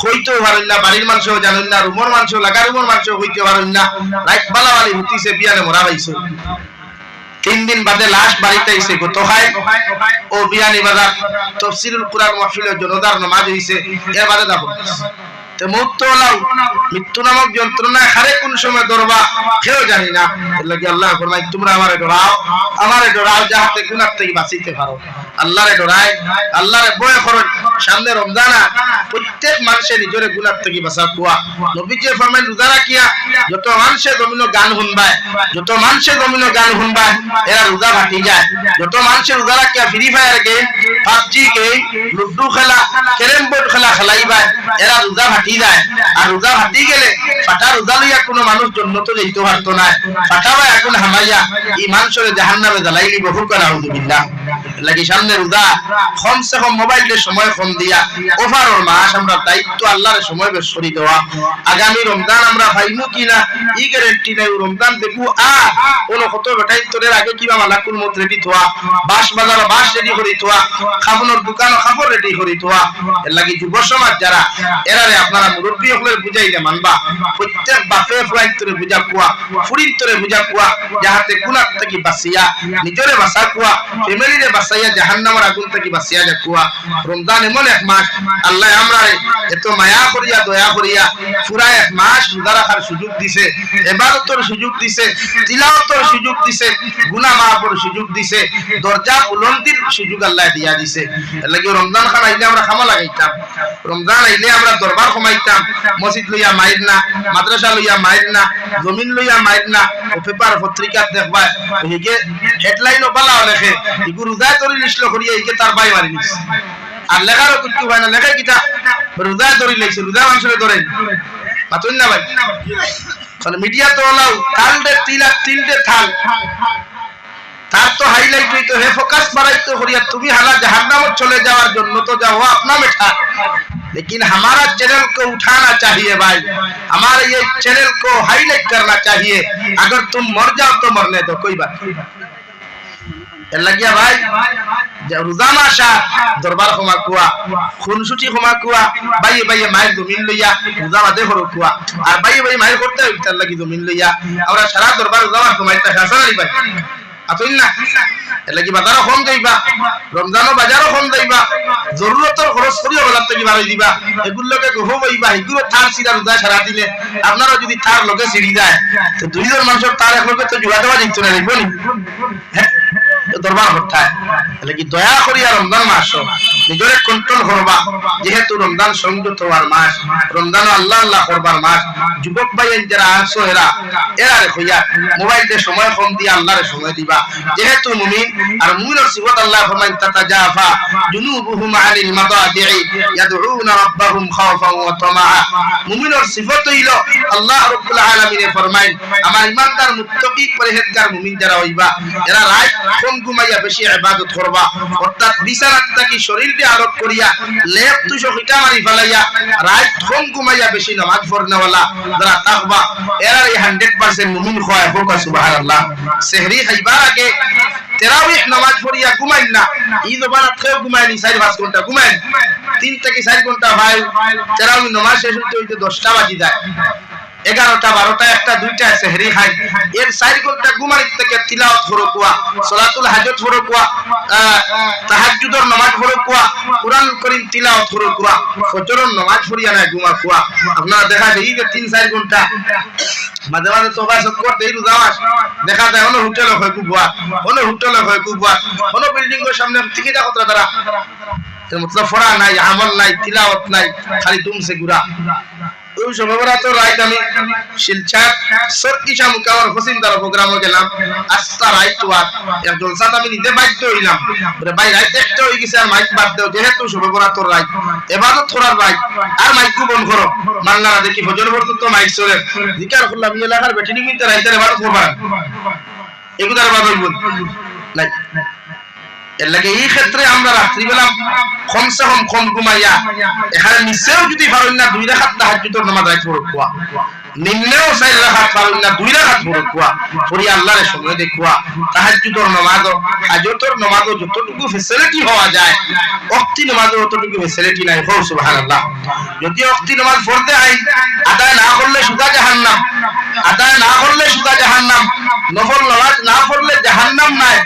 কইতেও পারেন না বাড়ির মানুষও জানেন না রুমের মানুষও লাগা রুমের মানুষও কইতে পারেন না রাত বালাওয়ালি হইছে বিয়ানে মরা হইছে 3 দিন বাদে লাশ বাড়িতে আইছে গত হয় ও বিয়ানি বাজার তাফসীরুল কুরআন মাহফিলে জনদার নামাজ হইছে এর বাদে দাও তে মৌত তো লাও মৃত্যু নামক যন্ত্রণায় হারে কোন সময় ধরবা কেউ জানি না। এর লাগি আল্লাহ ফরমায় তোমরা আমারে ডরাও যাহাতে গুনাহ থেকে বাঁচিতে পারো। আল্লাহরে ডরাই, আল্লাহরে ভয় করো। সামনে রমজান, প্রত্যেক মানুষের নিজের গুনাহ থেকে বাঁচা কুয়া। নবীজি ফরমায় রোজা রাখিয়া যত মানুষে জমিনো গান শুনবায় এরা রোজা ভাটি যায়। যত মানুষের রোজা রাখিয়া free fire game, PUBG game, ludo খেলা, ক্যারেম বোর্ড খেলা খেলাইবায় এরা রোজা ভাটি যায়। আর রোজা ভাটি গেলে ফাটা রোজা লইয়া কোনো মানুষ জন্নত যাইতে পারতো না। ফাটাবায় আগুন হামাইয়া এই মানুষের জাহান্নামে জ্বালাইলি বহু করা হুজুবিল্লাহ। লাগি সামনে রোজা কমসে কম মোবাইলের সময় কম দিয়া ওভারঅল মাস আমরা দায়িত্ব আল্লাহর সময় বের করে দেওয়া। আগামী রমজান আমরা পাইমু কিনা ই গ্যারান্টি নাই। রমজান দেখু কোন কত বেটাই তোদের আগে কিবা মালাকুল মত রেডি থোয়া, বাস বাজার বাস রেডি করি থোয়া, খাবনের দোকান খাবার রেডি করি থোয়া। এর লাগি যুব সমাজ যারা এরারে আপনারা মুরব্বী হলে বুঝাইলে মানবা। প্রত্যেক বাপে ফুয়াই তোরে বুঝা কুয়া, ফুরিন তোরে বুঝা কুয়া, যাহাতে গুনাহ থেকে বাঁচিয়া নিজরে বাঁচা কুয়া, ফ্যামিলিরে বাঁচাইয়া জাহান্নামের আগুন থেকে বাঁচিয়া যা কুয়া। রমজান এমন এক মাস আল্লাহ আমরা এত মায়া করিয়া দয়া করিয়া পুরা এক মাস রোজা রাখার সুযোগ দিছে, ইবাদতের সুযোগ দিছে, তিলাওয়াতের সুযোগ দিছে, গুনাহ মাফের সুযোগ দিছে, দরজা বুলন্দির সুযোগ আল্লাহ দিয়া দিছে। এর লাগি রমজান খান আইলে আমরা খামা লাগাইতাম, রমজান আইলে আমরা দরবার কমাইতাম। মসজিদ লইয়া মাইর না, মাদ্রাসা লইয়া মাইর না, জমিন লইয়া মাইর না। ও পেপার পত্রিকা দেখবা হিগে হেডলাইনও বালা লেখে ইগু রোজা তরি লিখলো করিয়া ইকে তার বাই মারি নিস। আর লেখারও কিছু হয় না, লেখাই কিটা রোজা তরি লিখছে, রোজা মানুষের ধরেন মাতুন না ভাই। তাহলে মিডিয়া তো লাও তালদে তিলদে থাল তার তো হাইলাইট হইতো, হে ফোকাস বাড়াইতো করিয়া তুমি হালা জাহান্নামে চলে যাওয়ার জন্য তো যাও আপনা মেঠা। लेकिन हमारा चैनल को उठाना चाहिए भाई, हमारे ये चैनल को हाईलाइट करना चाहिए। अगर तुम मर जाओ तो मरने दो, कोई बात नहीं। লাগিয়া ভাই রোজা মাসা দরবার ক্ষমা কুয়া, খুনসুটি ক্ষমা কুয়া, বাইয়ে বাইয়ে মায়ের জমিন লইয়া রোজা বাদে হরো কুয়া। আর বাইয়ে বাইয়ে মায়ের করতে তার লাগি জমিন লইয়া আমরা সারা দরবার রোজা মাস কমাইতে হাসা নাই ভাই আতইন না। এর লাগি বাজারও কম যাইবা, রমজানও বাজারও কম যাইবা, জরুরতের খরচ করিও বাজার থেকে বাড়াই দিবা। এগুলোকে গহো হইবা, এগুলো তার সিরা রোজা সারা দিলে আপনারা যদি তার লোকে সিঁড়ি যায় তো দুইজন মানুষের তার এক লোকে তো জোড়া দেওয়া দিত না, দেখবো নি দরবার হঠায়। লাগি দয়া করিয়া রমজান মাস নিজরে কন্ট্রোল করবা, যেহেতু রমজান সংযত হওয়ার মাস, রমজান আল্লাহ আল্লাহ করবার মাস। যুবক ভাই যারা আসো এরা হইয়া মোবাইলে সময় কম দিয়ে আল্লাহরে সময় দিবা। যেহেতু মুমিন আর মুমিনের সিফত আল্লাহ ফরমান তাতাজাফা জুনুবুহুম আনিল মাদাজি'i ইয়াদউনা রাব্বাহুম খাওফান ওয়া তামাআ। মুমিনের সিফত হইল আল্লাহ রাব্বুল আলামিন ফরমায় আমার ঈমানদার মুত্তাকি পরহেজগার মুমিন যারা হইবা এরা রাত কম ঘুমাইয়া বেশি ইবাদত করবা, অর্থাৎ বিছানাত থাকি শরীরকে আলোক করিয়া লেপ তুষো খিটা মারি ফেলাইয়া রাত কম ঘুমাইয়া বেশি নামাজ পড়নেওয়ালা যারা তাকবা এরা 100% মুমিন হয়। হোক সুবহানাল্লাহ। সেহরি খাইবার আগে তারাবিহ নামাজ পড়িয়া ঘুমাইন না, ঈদ বারাত খেয়ে ঘুমাইনি 4-5 ঘন্টা ঘুমাইন, 3 থেকে 4 ঘন্টা ভাই তারাবিহ নামাজ শেষ হইতে 10টা বাজি যায়, 11টা 12টা 1টা 2টা সেহরি খাই। এর 4 ঘন্টা ঘুমানির থেকে তিলাওয়াত করো কুয়া, সালাতুল হাজত করো কুয়া, তাহাজ্জুদের নামাজ পড়ো কুয়া, কুরআন কারীম তিলাওয়াত করো কুয়া, ফজরের নামাজ পড়িয়া না ঘুমা কুয়া। আপনারা দেখা যায় এই যে 3-4 ঘন্টা মাঝে মাঝে তোবা সক্কর দেই রোজা মাস দেখা যায় অন্য হোটেল হয় কুবা, অন্য হোটেল হয় কুবা, অন্য বিল্ডিং এর সামনে থেকে যা কতরা তারা এর মতলব ফড়া নাই, আমল নাই, তিলাওয়াত নাই, খালি দুমসে ঘুরা। ওই সময়রা তো রাইট আমি শিলচর সরকিশা মুকাওয়ার হোসেন দার প্রোগ্রামে গেলাম, আস্তা রাইট ওয়াক এক জলসা আমি নিজে বাইতে হইলাম, বলে ভাই রাইট একটা হই গেছে আর মাইক বাদ দাও, যেহেতু সময়রা তো রাইট ইবাদত করার রাইট আর মাইক বন্ধ করো। মানলারা দেখি ফজর পর্যন্ত মাইক চলে জিকার করলাম এই এলাকার বেটিনি মিনতে রাইতের ইবাদত করবা, এগুলার ইবাদত বল নাই। এর লাগে এই ক্ষেত্রে আমরা রাত্রিবেলা কমসে কম ঘুমাইয়া এখানে নিচেও যদি পারেন না 2 রাকাত তাহাজ্জুদের নামাজ আদায় করে কুয়া, নিম্নেও 4 রাকাত পারেন না 2 রাকাত পড়ে কুয়া, পড়ি আল্লাহর সময় দেখুয়া। তাহাজ্জুদের নামাজ হাজতের নামাজ যতটুকু ফ্যাসিলিটি হওয়া যায় ওয়াক্তি নামাজে ততটুকু ফ্যাসিলিটি নাই। হো সুবহানাল্লাহ। যদি ওয়াক্তি নামাজ পড়তে হয় আদায় না করলে সুদা জাহান্নাম, আদায় না করলে সুদা জাহান্নাম, নফল নামাজ না পড়লে জাহান্নাম নাই,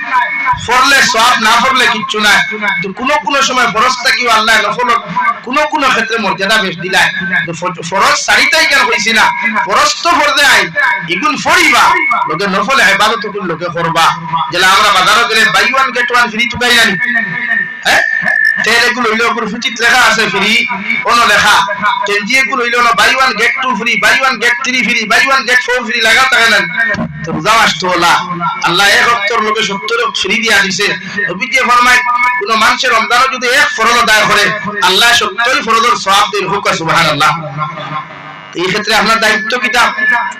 পড়লে সওয়াব, না পড়লে কিচ্ছু নাই। তো কোন সময় ফরজটা কি আল্লাহ নফল কোন ক্ষেত্রে মর্যাদা বেশ দিলায়। তো ফরজ সারিতাই কেন কইছি না, ফরজ তো ফরজে আইন এগুন ফরিবা লোকে নফল ইবাদত কোন লোকে করবা। যেলা আমরা বাজারে গেলে buy one get one free টুকাই জানি, হ্যাঁ তেলেগুলো হইলো উপর ফিটিত লেখা আছে ফ্রি, কোন লেখা তেলজিগুলো হইলো না buy one get two free, buy one get three free, buy one get four free লাগা থাকে না। তো রোজা আসতো হলা আল্লাহ 71 লোকে 70 ফ্রি দিয়া দিছে। নবী যে ফরমায় কোন মানুষের রমজানও যদি এক ফরজ আদায় করে আল্লাহ 70 ফরজের সওয়াব দেন। হুক সুবহানাল্লাহ। এই ক্ষেত্রে আপনার দায়িত্ব কিটা,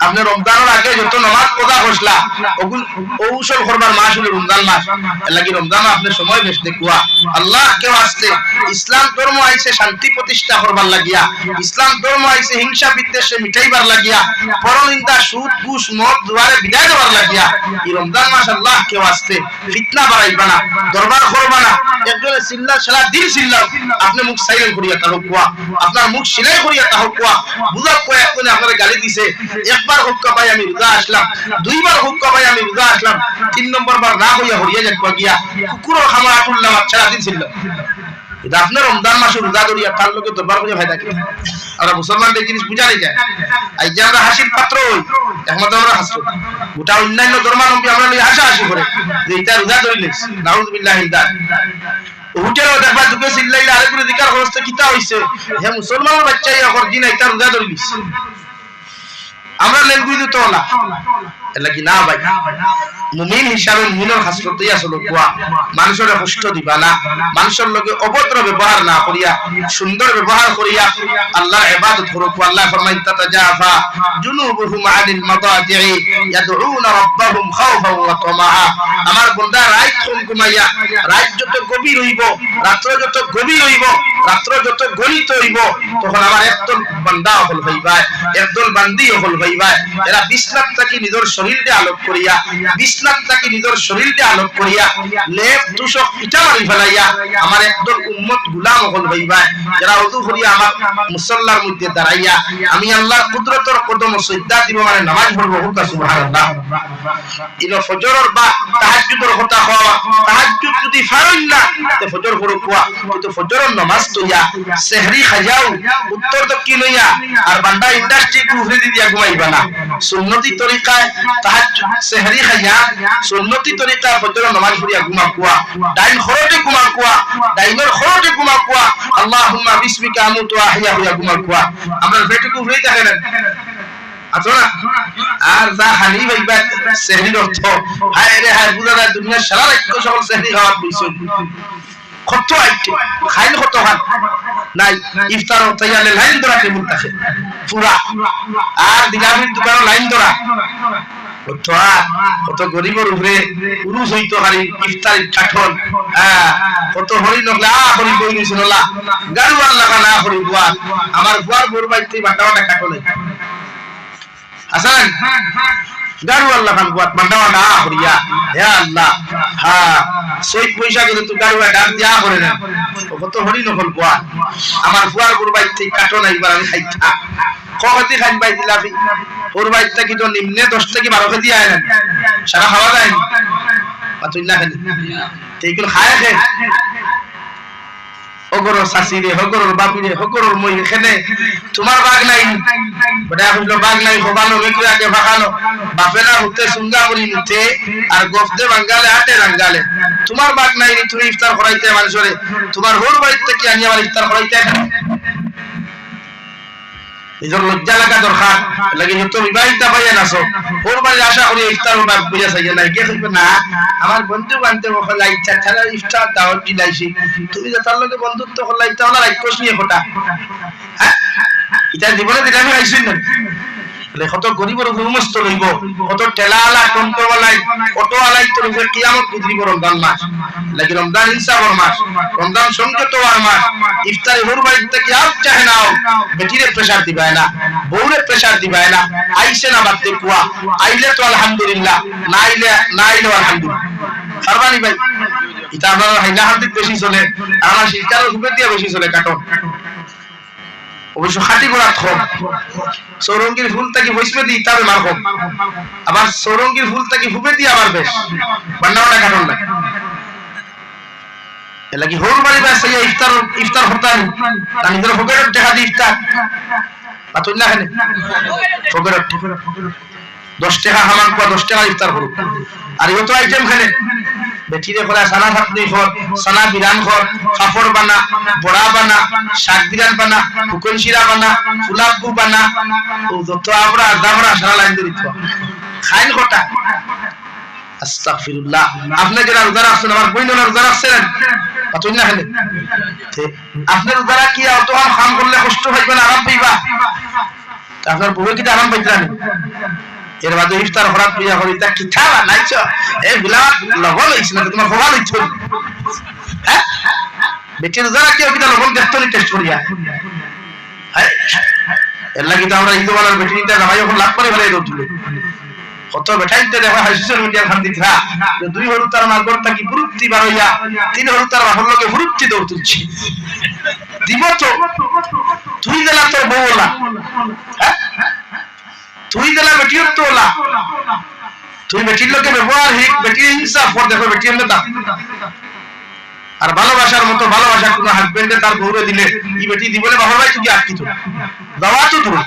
আপনি রমজানের আগে যত নামাজ পড়া হসলা ওগুন ঔষধ করবার মাস হলো রমজান মাস। লাগি রমজান আপনি সময় বেশ দেখুয়া আল্লাহ কেউ আসছে ইসলাম ধর্ম আইছে শান্তি প্রতিষ্ঠা করবার লাগিয়া, ইসলাম ধর্ম আইছে হিংসা বিদ্বেষে মিটাইবার লাগিয়া, পরনিন্দা সুদ ঘুষ মদ দুয়ারে বিদায় দেওয়ার লাগিয়া। এই রমজান মাস আল্লাহ কেউ আসছে ফিতনা বাড়াইবা না, দরবার করবা না। একজনে চিল্লা সারা দিন চিল্লাও, আপনি মুখ সাইলেন্ট করিয়া তা হুকুয়া, আপনার মুখ সিলাই করিয়া তা হুকুয়া। বুঝা কয়েকজনে আপনার গালি দিছে, একবার হুক্কা পাই আমি রোজা আসলাম, দুইবার হুক্কা পাই আমি রোজা আসলাম, 3 নম্বর বার না হইয়া হরিয়া যাক গিয়া কুকুরও খামা আটুল্লাম সারা দিন ছিল। এটা আপনার রমজান মাসে রোজা ধরিয়া তার লোকে দরবার করে ভাই থাকে। আমরা মুসলমানদের জিনিস বুঝা নেই যায়। এই যে আমরা হাসির পাত্র হই, একমাত্র আমরা হাসি, গোটা অন্যান্য ধর্মাবলম্বী আমরা হাসাহাসি করে যে এটা রোজা ধরিলিস, নাউযুবিল্লাহ। হোটেলও দেখবা দুকে চিল্লাইলে আরেকগুলো দিকার খরচটা কিতা হইছে, হে মুসলমানের বাচ্চা এখন দিন এটা রোজা ধরিলিস, আমরা লেঙ্গুই দিত না। এলা কি না ভাই, মুমিন হিসাবে মুমিনের খাসলতই আসলে কোয়া মানুষের কষ্ট দিবা না, মানুষের লগে অভদ্র ব্যবহার না করিয়া সুন্দর ব্যবহার করিয়া আল্লাহর ইবাদত করো। আল্লাহ ফরমায় তাতাজাফা জুনুবুহুম আনিল মাদাজি'i ইয়াদউনা রাব্বাহুম খাওফান ওয়া তামাআ। আমার বান্দা রাত ঘুমাইয়া, রাত যত গভীর হইব, রাত্র যত গভীর হইব, রাত্র যত গলিত হইব, তখন আমার একদল বান্দা হল হইবা, একদল বান্দি হল হইবা। এরা বিছনাত থাকি নিজের শরীরকে আলোক করিয়া, বিছনাত থাকি নিজের শরীরকে আলোক করিয়া লেপ তুষক ইটা মারি ফেলাইয়া আমার একদল উম্মত গোলাম হল হইবা। যারা ওযু করিয়া আমার মুসাল্লার মধ্যে দাঁড়াইয়া আমি আল্লাহর কুদরতের কদম সিজদা দিব, মানে নামাজ পড়ব। হুক সুবহানাল্লাহ। ইনো ফজরের বা তাহাজ্জুদের কথা হওয়া, তাহাজ্জুদ যদি ফারইন না তে ফজর পড়ো কোয়া, কিন্তু ফজরের নামাজ তোয়া সেহরি খাজাও উত্তর দক্ষিণ হইয়া আর বান্দা ইন্ডাস্ট্রি কুফরি দিয়া ঘুমাইবা না। সুন্নতি তরিকায় তাহাজ্জুদ সেহরি খাজা, সুন্নতি তরিকায় ফজরের নামাজ পড়িয়া ঘুমা কোয়া, ডাইন খরতে ঘুমা কোয়া, ডাইনের খরতে ঘুমা কোয়া, আল্লাহুম্মা বিসমিকা আমুতু ওয়া আহইয়া হইয়া ঘুমা কোয়া। আমরা পেটে কুফরি দেখেন আছো না, আর যা হানি ভাইবা সেহরির অর্থ হায় রে হায় বুঝা যায় দুনিয়ার সারা রাজ্য সকল সেহরি খাওয়া বইছে কত আইটে খাইল কত খান নাই। ইফতার তাইয়ালে লাইন ধরা কেমন থাকে পুরা, আর দিলামির দোকানে লাইন ধরা কত গরিবের উপরে পুরুষ হইতো খালি ইফতারি কাঠন। কত হরি নকলা হরি বই নিছিল না গাড়ু আল্লাহ না হরি বুয়া আমার বুয়ার বোর বাইতে বাটাওয়াটা কাটলে হাসান গাড়ু আল্লাহ খান বুয়া বাটাওয়াটা হরিয়া হে আল্লাহ। হ্যাঁ সৈক পয়সা কিন্তু তুই গাড়ু ডাক দিয়া করে না, কত হরি নকল বুয়া আমার বুয়ার বোর বাইতে কাটন একবার আমি খাইতা কখতি খাইন পাই দিলাফি ওর বাইতে কি তো নিম্নে 10 থেকে 12 কেজি আয় না, সারা খাওয়া যায় না তুই না খালি এইগুলো খায় খে ওগরর শাশিরে হগরর বাপিরে হগরর মই খেনে তোমার বাগ নাই বড়া হইলো বাগ নাই হবানো মেকু আগে ভাগানো বাপেরা হতে সুঙ্গা বলি নিতে আর গফতে বাঙ্গালে আটে রাঙ্গালে তোমার বাগ নাই তুমি ইফতার করাইতে মানুষরে তোমার হোর বাড়িতে কি আনি আমার ইফতার করাইতে নিজের লজ্জা লাগা দরকার লাগে যত বিবাহিতা ভাইয়া নাছো ওর বাড়ির আশা করি ইফতার বাদ বুঝা চাই না কে থাকবে না আমার বন্ধু বান্ধব হলা ইচ্ছা ছাড়া ইফতার দাওয়াত দিলাইছি তুমি যে তার লগে বন্ধুত্ব হলাই তাহলে রাক্ষস নিয়ে ফটা। হ্যাঁ এটা জীবনে দিলে আমি আইছি না কত গরিবের উপমস্ত লইব, কত টেলাওয়ালা টমটমওয়ালা অটোওয়ালাই তোর উপরে কিয়ামত গুজরিব। রমজান মাস লাগি রমজান ইনসাফের মাস, রমজান সংযতওয়ার মাস। ইফতারে হোর বাড়িতে কি আও চাহে নাও বেটিরে প্রেসার দিবায় না, বউরে প্রেসার দিবায় না। আইছে না বাদতে কুয়া, আইলে তো আলহামদুলিল্লাহ, না আইলে আলহামদুলিল্লাহ। ফারবানি ভাই এটা আমার হাইলা হাদিক বেশি চলে, আমার শিকারের উপরে দিয়ে বেশি চলে কাটন অবশ্য খাটি করা কম। সৌরঙ্গীর ফুল তাকে বসবে দিই তবে মার কম, আবার সৌরঙ্গীর ফুল তাকে ফুপে দিয়ে আবার বেশ বান্ডাওয়াটা কাটন লাগে। এলাকি হোর বাড়ি বা সেই ইফতার হতান তার নিজের ফকের টাকা দিয়ে ইফতার পাতুন না হেনে ফকের 10 টাকা হামান পা 10 টাকা ইফতার করুক আর যত আইটেম খেলে বেটিরে করা সানা থাকনি খর সানা বিরান খর কাপড় বানা বড়া বানা শাক বিরান বানা ফুকন শিরা বানা ফুলাপু বানা ও যত আমরা দাবরা সারা লাইন দিত খাইল কটা আস্তাগফিরুল্লাহ আপনি যারা রোজা রাখছেন আমার বইনরা রোজা রাখছেন পাতুন না হেলে আপনি রোজা কি অত কাম করলে কষ্ট হইবে না আরাম পাইবা আপনার বউকে কি আরাম পাইতে না এর বাদে ইফতার করার পূজা করি তা কি খাওয়া নাইছ এ বিলাত লবণ হইছে না তোমার খাওয়া হইছ হ্যাঁ বেটির যারা কি কিটা লবণ দেখতে নি টেস্ট করিয়া হ্যাঁ এর লাগি তো আমরা ঈদ বানার বেটিটা জামাই এখন লাভ করে ফেলে দিল কত বেটাইতে দেখা হয় সোশ্যাল মিডিয়ার খান দিতরা যে 2 হরু তার মাগর থাকি ফুরুত্তি বার হইয়া 3 হরু তার বাহর লগে ফুরুত্তি দৌড় তুলছি দিব তো তুই দিলা তোর বউলা হ্যাঁ তুই দিলা বেটির তোলা তুই বেটির লোকে ব্যবহার হিক বেটির ইনসাফ কর দেখো বেটির না আর ভালোবাসার মতো ভালোবাসা কোন হাজবেন্ডে তার বউরে দিলে এই বেটি দিবলে বাবা ভাই তুই আটকি তো দাওয়া তো তুই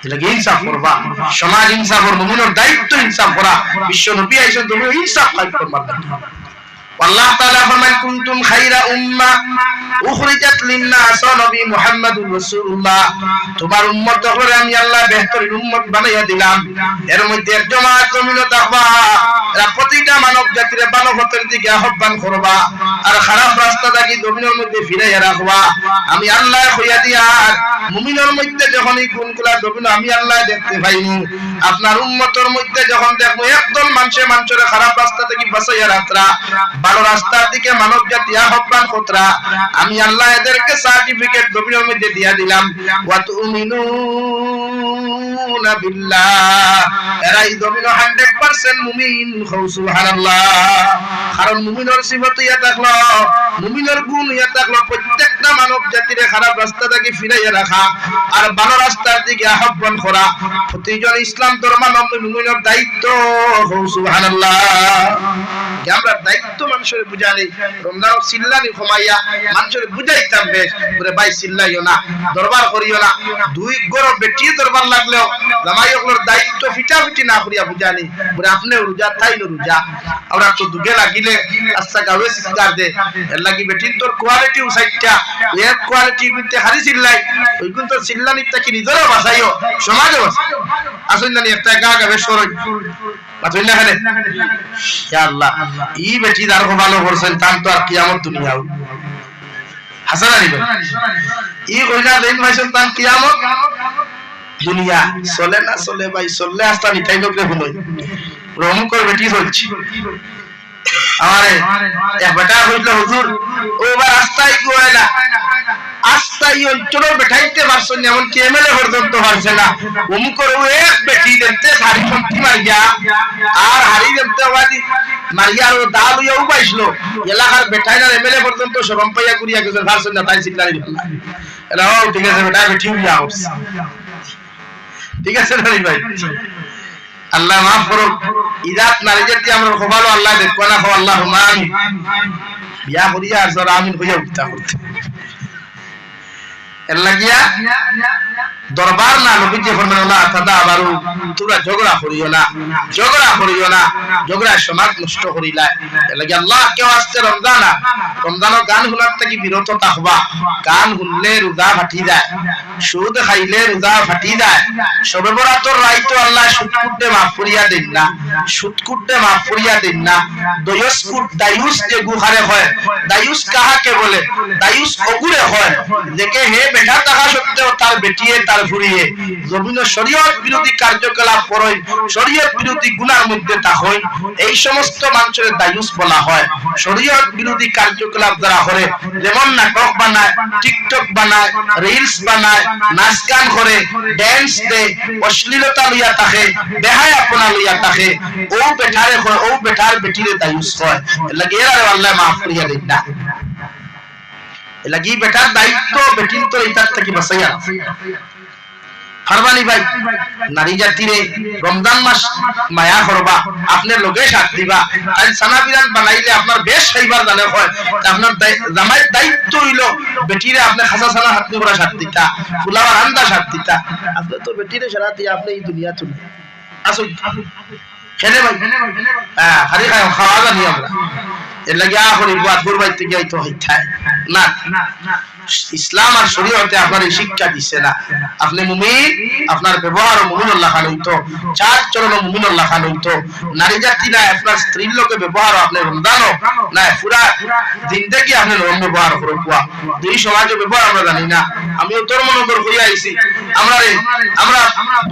এলাকে ইনসাফ করবা সমাজ ইনসাফ আর মুমিনের দায়িত্ব ইনসাফ করা বিশ্ব নবী আইছেন তুমি ইনসাফ কাজ করবা আল্লাহ তাআলা ফরমান কুনতুম খায়রা উম্মাহ উখরিজাত লিন-নাস নবী মুহাম্মদুর রাসূলুল্লাহ তোমার উম্মত হলে আমি আল্লাহ বেহতরিন উম্মত বানাইয়া দিলাম এর মধ্যে এক জামাত জমিনে থাকবা এরা প্রতিটা মানব জাতির ভালো হতের দিকে আহ্বান করবা আর খারাপ রাস্তা থেকে জমিনের মধ্যে ফিরাইয়া রাখবা আমি আল্লাহ কইয়া দিয়া মুমিনের মধ্যে যখন এই গুণগুলা জমিন আমি আল্লাহ দেখতে পাইমু আপনার উম্মতের মধ্যে যখন দেখবো একদল মানুষের খারাপ রাস্তা থেকে বাঁচাইয়া রাখরা ভালো রাস্তার দিকে মানব জাতি আহ্বান করতরা আমি আল্লাহ এদেরকে সার্টিফিকেট জমিনের মধ্যে দিয়া দিলাম ওয়া তুমিনুনা বিল্লাহ এরা এই জমিন 100% মুমিন সুবহানাল্লাহ কারণ মুমিনের সিফত ইয়া থাকলো মুমিনের গুণ ইয়া থাকলো প্রত্যেকটা মানব জাতির খারাপ রাস্তা থেকে ফিরাইয়া রাখা আর ভালো রাস্তার দিকে আহ্বান করা প্রতিজন ইসলাম ধর্মাবলম্বী মুমিনের দায়িত্ব সুবহানাল্লাহ আমরা দায়িত্ব মানুষের বুঝানি রমজান চিল্লানি কমাইয়া মানুষের বুঝাইতাম বেশ করে ভাই চিল্লাইও না দরবার করিও না 2 গরব বেটি দরবার লাগলেও জামাই ওগুলোর দায়িত্ব ফিটাফিটি না করিয়া বুঝানি বলে আপনি রোজা তাই রোজা আমরা তো দুগে লাগিলে আচ্ছা গাওয়ে সিস্টার দে এর লাগি বেটির তোর কোয়ালিটি উসাইটা এক কোয়ালিটি বিতে হারি চিল্লাই ওই কোন তো চিল্লানি তা কি নিজেরও বাঁচাইও সমাজে বাঁচাইও আসুন জানি একটা গা গা বেশ সরই বাঁচাই না খানে ইয়া আল্লাহ এই বেটি দার ভালো করছেন তার তো আর কিয়ামত দুনিয়া হাসান আলী ভাই এই কইনা দেন ভাই সন্তান কিয়ামত দুনিয়া চলে না চলে ভাই চললে আস্তা মিঠাই লোকে হলোই রহমকর বেটি চলছি আমারে এক বেটা হইল হুজুর ও বা রাস্তায় কয় না আস্তাই অঞ্চল বেঠাইতে পারছেন এমন কি এমএলএ পর্যন্ত পারছে না অমুকর ও এক বেটি দেখতে সারি সন্তি মারিয়া আর হারি দেখতে বাদি মারিয়া আর দাল হইয়াও পাইছিল এলাকার বেঠাইনা এমএলএ পর্যন্ত শরম পাইয়া গুরিয়া গেছে পারছেন না তাই চিল্লাই দিল এলা ও ঠিক আছে বেটা বেটি হইয়া উঠছে ঠিক আছে না ভাই আল্লাহ মাফ করো ইজাত নারী জাতি আমরা খোবালো আল্লাহ দেখো না খো আল্লাহুম্মা আমিন বিয়া করিয়া আর জরা আমিন হইয়া উঠতা করতে এর লাগিয়া দরবার না নবীজি ফরমান আল্লাহ তাদাবারু তোমরা ঝগড়া করিও না ঝগড়া সমাজ নষ্ট করিলা এর লাগি আল্লাহ কেউ আসছে রমজানের গান শুনার থেকে বিরত থাকবা গান শুনলে রোজা ফাটি যায় সুদ খাইলে রোজা ফাটি যায় সবে বরাতর রাইতো আল্লাহ সুদকুটে মাফ করিয়া দেন না দায়ুস যে গুহারে হয় দায়ুস কাহাকে বলে দায়ুস অগুরে হয় যেকে হে বেটা থাকা সত্ত্বেও তার বেটিয়ে তার ফুরিয়ে জমিন শরীয়ত বিরোধী কার্যকলাপ করে শরীয়ত বিরোধী গুনার মধ্যে তা হয় এই সমস্ত মানুষের দায়ুস বলা হয় শরীয়ত বিরোধী কার্যকলাপ যারা করে যেমন নাটক বানায় টিকটক বানায় রিলস বানায় নাচ গান করে ড্যান্স দে অশ্লীলতা লইয়া থাকে বেহায়াপনা লইয়া থাকে ও বেটারে হয় ও বেটার বেটিরে দায়ুস হয় লাগি এরা আল্লাহ মাফ করিয়া দেন না লাগি বেটার দায়িত্ব বেটিন তো ইতার থেকে বাঁচাইয়া ফারবানি ভাই নারী জাতিরে রমজান মাস মায়া করবা আপনার লোকে সাথ দিবা আর সানা বিরান বানাইলে আপনার বেশ সেইবার জানে হয় আপনার জামাই দায়িত্ব হইল বেটিরে আপনি খাসা সানা হাত করা সাথ দিতা ফুলাওয়ার আন্দা সাথ দিতা আপনি তো বেটিরে সারা দিয়ে আপনি এই দুনিয়া তুলে আসুন খেলে ভাই হ্যাঁ খালি খাওয়া জানি আমরা এর লাগে আখরি বাদ করবাই থেকে তো হইতায় না ইসলাম আর শরীয়তে আপনার এই শিক্ষা দিছে না আপনি মুমিন আপনার ব্যবহার মুমিনুল্লাহ খান হইতো চার চরণ মুমিনুল্লাহ খান হইতো নারী জাতি না আপনার স্ত্রীর লোকে ব্যবহার আপনি রমজানও না পুরা জিন্দেগি আপনি রম ব্যবহার করে কুয়া দুই সমাজে ব্যবহার আমরা জানি না আমি তোর মনে করে হইয়া আইছি আমরা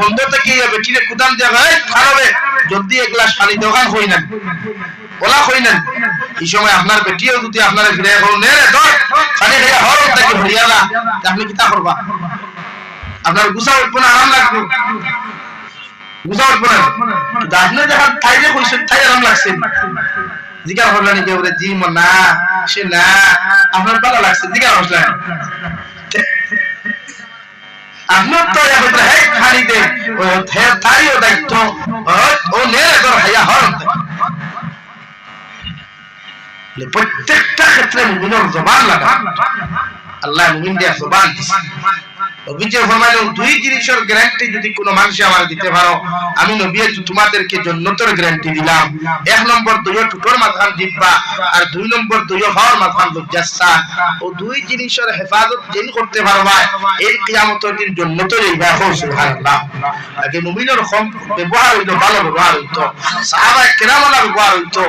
বন্ধ থেকে বেটিরে কুদাম দেওয়া হয় খারাপে যদি এক গ্লাস পানি দোকান হই না ওলা হই না এই সময় আপনার বেটিও যদি আপনার ফিরে নে রে ধর পানি খাইয়া হর থেকে হরিয়ালা আপনি কি তা করবা আপনার গুছা উঠবো না আরাম লাগবে গুছা উঠবো না আপনি যখন থাইলে কইছেন থাই আরাম লাগছে জিজ্ঞাসা করলেন কি ওরে জি না সে না আপনার ভালো লাগছে জিজ্ঞাসা করলেন আপনার তো হে খালি দে ও তাইও দায়িত্ব ও নে রে ধর হাইয়া হর প্রত্যেকটা ক্ষেত্রে মুমিনের জবান লাগা আল্লাহ মুমিন দিয়া জবান দিছে অভিযোগ ফরমাইলো দুই জিনিসের গ্যারান্টি যদি কোনো মানুষ আমার দিতে পারো আমি নবী তোমাদেরকে জান্নাতের গ্যারান্টি দিলাম এক নম্বর দুইও টুটোর মাথান দিবা আর দুই নম্বর দুইও হাওয়ার মাথান লজ্জাসা ও দুই জিনিসের হেফাজত যেন করতে পারবা এই কিয়ামতের দিন জান্নাতের ইবা হো সুবহানাল্লাহ আগে মুমিনের কম ব্যবহার হইতো ভালো ব্যবহার হইতো সাহাবায়ে কেরামের ব্যবহার হইতো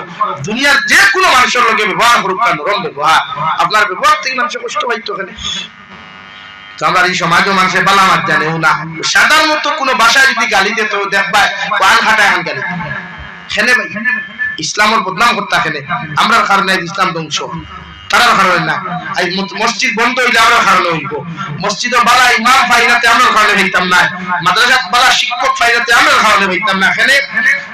দুনিয়ার যে কোনো মানুষের লগে ব্যবহার করুক না নরম ব্যবহার আপনার ব্যবহার থেকে মানুষ কষ্ট পাইতো কেন আমরা এই সমাজও মানুষের বালা মাত জানেও না সাধারণ মতো কোনো ভাষায় যদি গালি দিত দেখবা কোয়াল খাটায় আন গালি খেলে ভাই ইসলামের বদনাম করতে খেলে আমরার কারণে ইসলাম ধ্বংস তারার কারণে না এই মসজিদ বন্ধ হইলে আমরার কারণে হইব মসজিদে বালা ইমাম ফাইনাতে আমরার কারণে হইতাম না মাদ্রাসা বালা শিক্ষক ফাইনাতে আমরার কারণে হইতাম না খেলে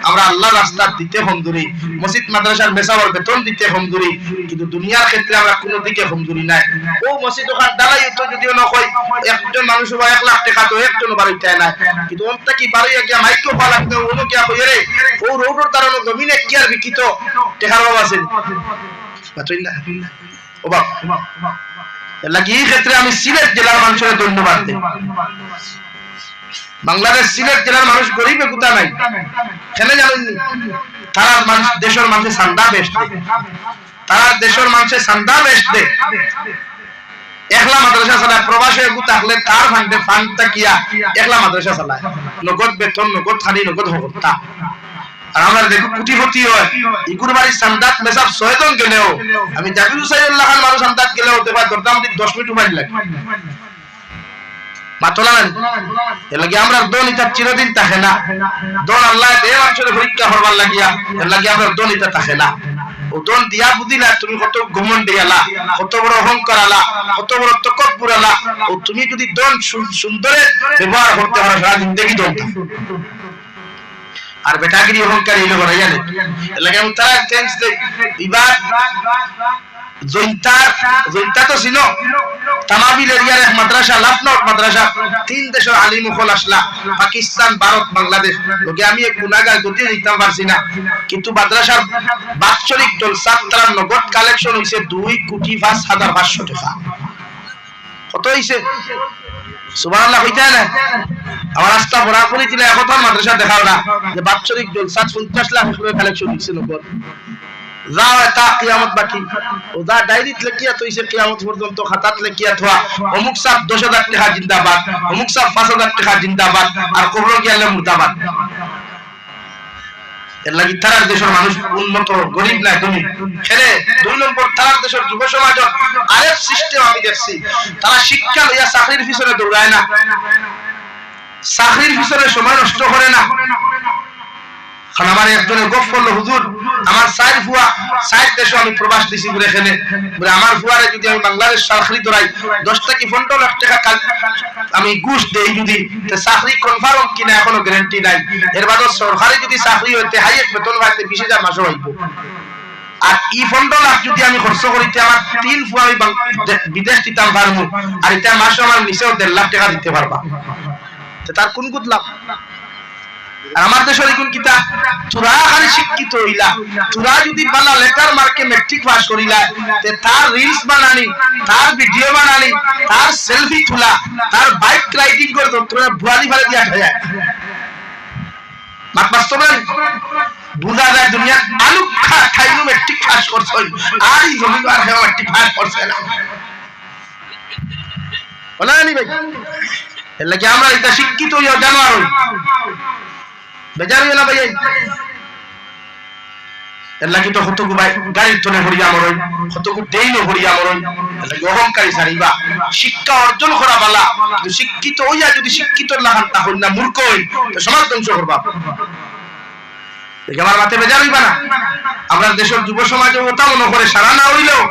আমরা আল্লাহর রাস্তা দিতে হমদুরি মসজিদ মাদ্রাসার মেসাওয়ার বেতন দিতে হমদুরি কিন্তু দুনিয়ার ক্ষেত্রে আমরা কোনো দিকে হমদুরি নাই ও মসজিদ ওখান ডালাই তো যদিও না কই একজন মানুষ বা 1 লাখ টাকা তো একজন বাড়িটায় না কিন্তু ওনটা কি বাড়িয়া গিয়া মাইকো পালা তো ওনো কি কই রে ও রোডর তারনো জমিনে কি আর বিকিত টাকার বাবা আছে বাতই না ও বাবা লাগি এই ক্ষেত্রে আমি সিলেট জেলার মানুষের ধন্যবাদ দেই বাংলাদেশ সিলেট জেলার মানুষ গরিবে কোথা নাই কেন জানেননি তারা মানুষ দেশের মানুষের সান্দা বেশ তারা দেশের মানুষের সান্দা বেশ দে একলা মাদ্রাসা চালায় প্রবাসে থাকলে তার ফান্ডটা কিয়া একলা মাদ্রাসা চালায় নগদ বেতন নগদ খালি নগদ হকতা আর আমরা দেখো কোটিপতি হয় ইকুর বাড়ি সান্দাত মেসাব 6 জন গেলেও আমি জাকির হুসাইনুল্লাহ খান মানুষ সান্দাত গেলেও দেবা দরদাম দি 10 মিনিট উপায় লাগে মাতলান এর লাগি আমরা দোন ইতা চিরদিন থাকে না দোন আল্লাহ দে মানুষের পরীক্ষা করবার লাগিয়া এর লাগি আমরা দোন ইতা থাকে না ও দোন দিয়া বুদ্ধি না তুমি কত ঘমন্ড দিয়ালা কত বড় অহংকার আলা কত বড় তকব্বুর আলা ও তুমি যদি দোন সুন্দরে ব্যবহার করতে পারো সারা জিন্দেগি দোন আর বেটাগিরি অহংকার এই লোক জানে এর লাগি আমি তার থ্যাঙ্কস দেই ইবাদ জয়ন্তা তো ছিল তামাবিল এরিয়ার এক মাদ্রাসা লাফনট মাদ্রাসা 3 দেশের আলিম হল আসলা পাকিস্তান ভারত বাংলাদেশ লোকে আমি এক গুনাহগার গতি দিতাম পারছি না কিন্তু মাদ্রাসার বাৎসরিক জলসা তার নগদ কালেকশন হইছে 2,05,500 টাকা কত হইছে সুবহানাল্লাহ কইতা না আমার রাস্তা বরাবরই দিলে এখন মাদ্রাসা দেখাও না যে বাৎসরিক জলসা 50 লাখ টাকা কালেকশন হইছে নগদ যাও তা কিয়ামত বাকি ওদা ডায়েরিত লেখিয়া তইছে কিয়ামত পর্যন্ত খাতাত লেখিয়া থোয়া অমুক সাহেব 10,000 টাকা জিন্দাবাদ অমুক সাহেব 5,000 টাকা জিন্দাবাদ আর কবর গিয়ালে মুর্দাবাদ এর লাগি তার দেশের মানুষ উন্নত গরিব না তুমি খেলে 2 নম্বর তার দেশের যুব সমাজ আরেক সিস্টেম আমি দেখছি তারা শিক্ষা লইয়া চাকরির পিছনে দৌড়ায় না চাকরির পিছনে সময় নষ্ট করে না খান আমার একজনের গপ করলো হুজুর আমার 4 ফুয়া 60 দেশে আমি প্রবাস দিছি বলে এখানে বলে আমার ফুয়ারে যদি আমি বাংলাদেশ চাকরি ধরাই 10 থেকে 15 লাখ টাকা আমি ঘুষ দেই যদি তে চাকরি কনফার্ম কিনা এখনো গ্যারান্টি নাই এর বাদে সরকারি যদি চাকরি হইতে হাইয়েস্ট বেতন পাইতে 20,000 মাসে হইব আর এই 15 লাখ যদি আমি খরচ করিতে আমার 3 ফুয়া আমি বিদেশ দিতাম পারমু আর এটা মাসে আমার নিচেও 1.5 লাখ টাকা দিতে পারবা তার কোন গুদলাম? আমার দেশের এখন কিতা তোরা খালি শিক্ষিত হইলা, তোরা যদি বালা লেটার মার্কে মেট্রিক পাস করিলা তে তার রিলস বানানি, তার ভিডিও বানানি, তার সেলফি তোলা, তার বাইক রাইডিং করে তোরা বুয়ালি ফেলে দিয়া যায় মাত বাস্তবে বুঝা যায় দুনিয়া আলু খাইনু মেট্রিক পাস করছে আর এই জমিদার হেও মেট্রিক পাস করছে না বলা নি ভাই। এর লাগে আমরা এটা শিক্ষিত হইয়া জানোয়ার হই বেজার হইলা ভাই। এর লাগে তো হতকু ভাই গাড়ির তলে হরিয়া মরই, হতকু দেইনো হরিয়া মরই। এর লাগে অহংকারী ছাড়িবা, শিক্ষা অর্জন করা বালা, কিন্তু শিক্ষিত হইয়া যদি শিক্ষিত লাগান তা হইল না মূর্খ হই তো সমাজ ধ্বংস করবা। আমার মাথায় বেজার হইবা না। আমরা দেশের যুব সমাজে ওটা মনে করে সারা না হইলেও